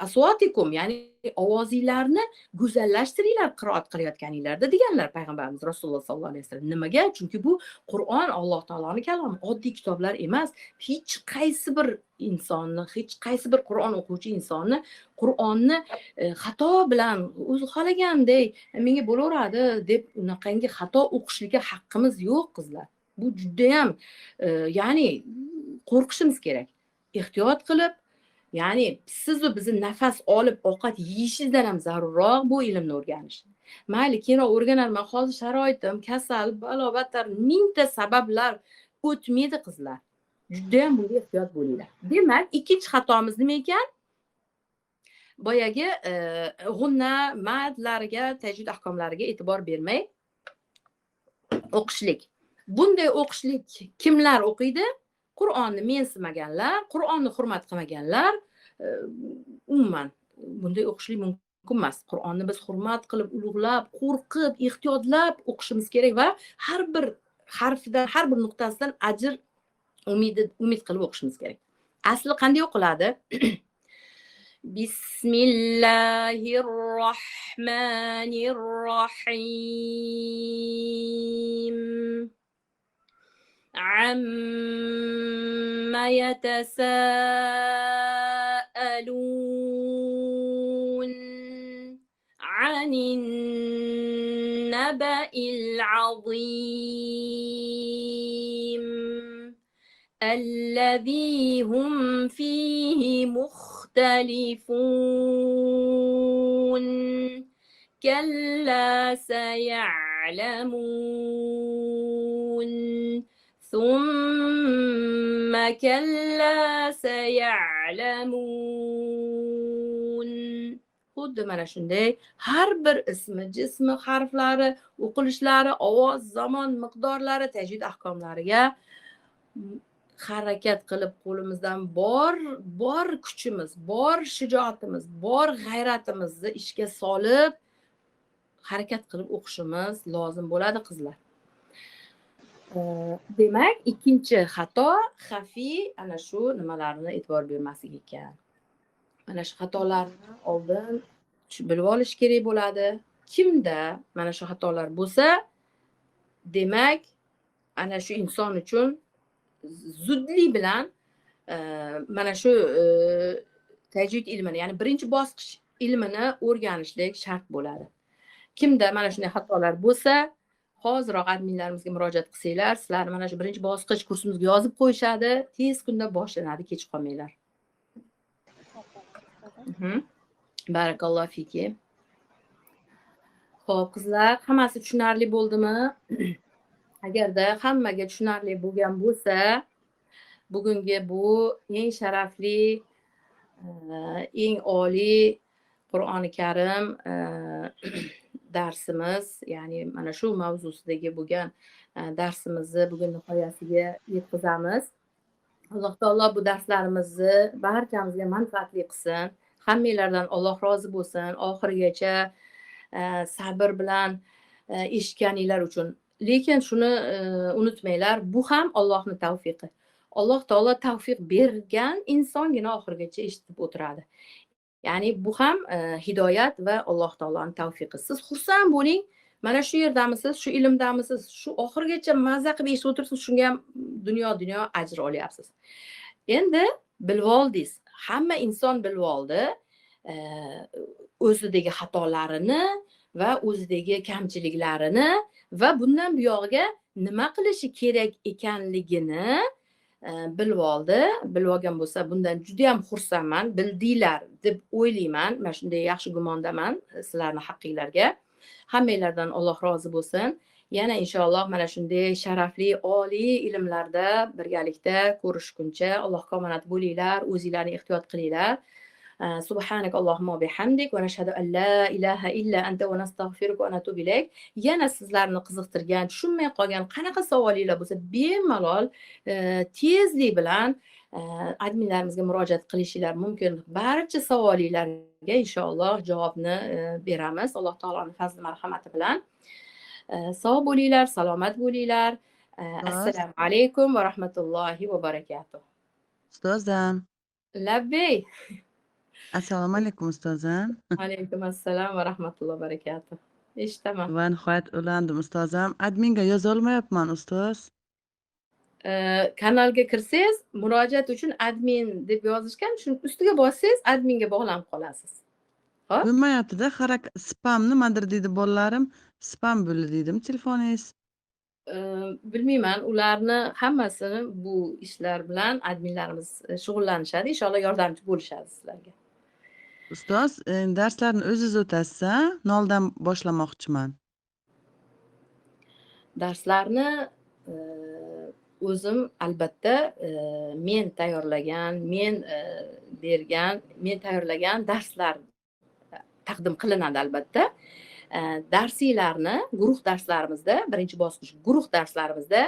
aswatikum, ya'ni ovozinglarni go'zallashtiringlar qiroat qilayotganinglarda deganlar payg'ambarimiz Rasululloh sollallohu alayhi vasallam. Nimaga? Chunki bu Qur'on Alloh taoloning kalomi, oddiy kitoblar emas. Hech qaysi bir insonni, hech qaysi bir Qur'on o'quvchi insonni Qur'onni xato bilan o'zi xohlagandek menga bo'laveradi deb unaqangi xato o'qishlikka haqqimiz yo'q, qizlar. Bu juda ham ya'ni qo'rqishimiz kerak. Ehtiyot qilib, ya'ni siz va bizni nafas olib ovqat yeyishingizdan ham zarurroq bu ilmni o'rganish. Mayli, keyinroq o'rganarman, hozir sharoitim, kasal, balo-battar, mingta sabablar o'tmaydi, qizlar. Juda ham bunga ehtiyot bo'linglar. Demak, ikkinchi xatomiz nima ekan? Boyagi g'unna, madlarga, tajvid ahkomlariga e'tibor bermay o'qishlik. Bunday o'qishlik kimlar o'qiydi? Qur'onni mensimaganlar, Qur'onni hurmat qilmaganlar, umuman bunday o'qishlik mumkin emas. Qur'onni biz hurmat qilib, ulug'lab, qo'rqib, ehtiyotlab o'qishimiz kerak va har bir harfidan, har bir nuqtasidan ajr umid qilib o'qishimiz kerak. Asli qanday o'qiladi? Bismillahirrohmanirrohim. عما يتساءلون عن النبأ العظيم الذي هم فيه مختلفون كلا سيعلمون ثم كلا سيعلمون. Xuddi mana shunday har bir ismi, jismi, harflari, o'qilishlari, ovoz, zamon, miqdorlari, tajvid ahkomlariga harakat qilib qo'limizdan bor kuchimiz, bor shijoatimiz, bor g'ayratimizni ishga solib harakat qilib o'qishimiz lozim bo'ladi, qizlar. Demak, ikkinchi xato xafiy ana shu nimalarni e'tibor bermaslik ekan. Mana shu xatolarni oldin bilib olish kerak bo'ladi. Kimda mana shu xatolar bo'lsa, demak, ana shu inson uchun zudlik bilan mana shu tajvid ilmini, ya'ni birinchi bosqich ilmini o'rganishlik shart bo'ladi. Kimda mana shunday xatolar bo'lsa, hoziroq adminlarimizga murojaat qilsanglar, sizlarni mana shu birinchi bosqich kursimizga yozib qo'yishadi. Tez kunda boshlanadi, kech qolmanglar. Barakallohu fiki. Xo'p, qizlar, hammasi tushunarli bo'ldimi? Agarda hammaga tushunarli bo'lgan bo'lsa, bugungi bu eng sharafli, eng oliy Qur'oni Karim darsimiz, ya'ni mana shu mavzusidagi bo'lgan darsimizni bugun nihoyasiga yetkazamiz. Alloh taolo bu darslarimizni barchamizga manfaatli qilsin. Hammanglardan Alloh rozi bo'lsin. Oxirigacha sabr bilan eshitganinglar uchun. Lekin shuni unutmanglar, bu ham Allohning tavfiqi. Alloh taolo tavfiq bergan insongina oxirigacha eshitib o'tiradi. Ya'ni bu ham hidoyat va Alloh taoloning tavfiqi. Siz xursand bo'ling. Mana shu yerdamisiz, shu ilmdamisiz, shu oxirigacha mazza qilib eshitib o'tirsiz, shunga ham dunyo ajr olyapsiz. Endi bilib oldingiz. Hamma inson bilib oldi. O'zidagi xatolarini va o'zidagi kamchiliklarini va bundan buyog'iga nima qilishi kerak ekanligini bilib oldi. Bilib olgan bo'lsa, bundan juda ham xursandman. Bildinglar deb o'ylayman. Men shunday yaxshi gumondaman sizlarning haqqingizlarga. Hammanglardan Alloh rozi bo'lsin. Yana inshaalloh mana shunday sharafli oliy ilmlarda birgalikda ko'rishguncha Allohga omonat bo'linglar, o'zinglarni ehtiyot qilinglar. Subhanak Allohumma bihamdik va nashhadu an la ilaha illa anta va nastag'firuka va natubu ilayk. Yana sizlarni qiziqtirgan, tushunmay qolgan qanaqa savolinglar bo'lsa, bemalol tezlik bilan adminlarimizga murojaat qilishinglar mumkin. Barcha savolinglarga inshaalloh javobni beramiz. Alloh taoloning fazli marhamati bilan. Sog' bo'linglar, salomat bo'linglar. Assalomu alaykum va rahmatullohi va barakatuh. Ustozim. Labbay. Assalomu alaykum ustozim. Alaykum assalom va rahmatullohi va barakatuh. Eshitaman. Va nihoyat ulandim ustozim. Adminga yoza olmayapman ustoz. Kanalga kirsangiz, murojaat uchun admin deb yozishgan, shuning ustiga bossangiz adminga bog'lanib qolasiz. Xo'p? Bo'lmayapti-da, spam nimadir deydi bolalarim. Spam bo'ldi deydimi telefoningiz? Bilmayman, ularni hammasini bu ishlar bilan adminlarimiz shug'ullanishadi. Inshaalloh yordamchi bo'lishadi sizlarga. Ustoz, darslarni o'zingiz o'tasiz-a? Noldan boshlamoqchiman. Darslarni o'zim albatta men tayyorlagan, men tayyorlagan darslar taqdim qilinadi albatta. Darsinglarni guruh darslarimizda, birinchi bosqich guruh darslarimizda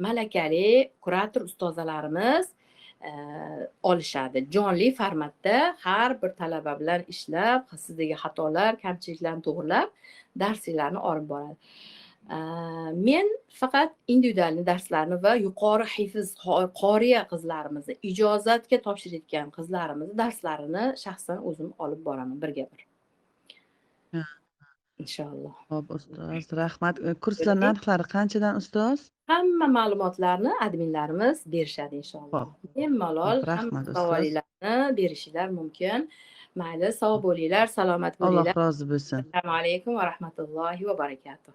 malakali kurator ustozalarimiz olishadi. Jonli formatda har bir talaba bilan ishlab, sizdagi xatolar, kamchiliklarni to'g'rilab, darsinglarni olib boradi. Men faqat individual darslarni va yuqori hifz qoriya qizlarimizni, ijozatga topshirayotgan qizlarimizni darslarini shaxsan o'zim olib boraman birga bir. Inshaalloh. Xo'p, ustoz, rahmat. Kurslar narxlari qanchadan ustoz? Hamma ma'lumotlarni adminlarimiz berishadi inshaalloh. Bemalol hamma savollarni berishinglar mumkin. Mayli, sog' bo'linglar, salomat bo'linglar. Alloh rozi bo'lsin. Assalomu alaykum va rahmatullohi va barakatuh.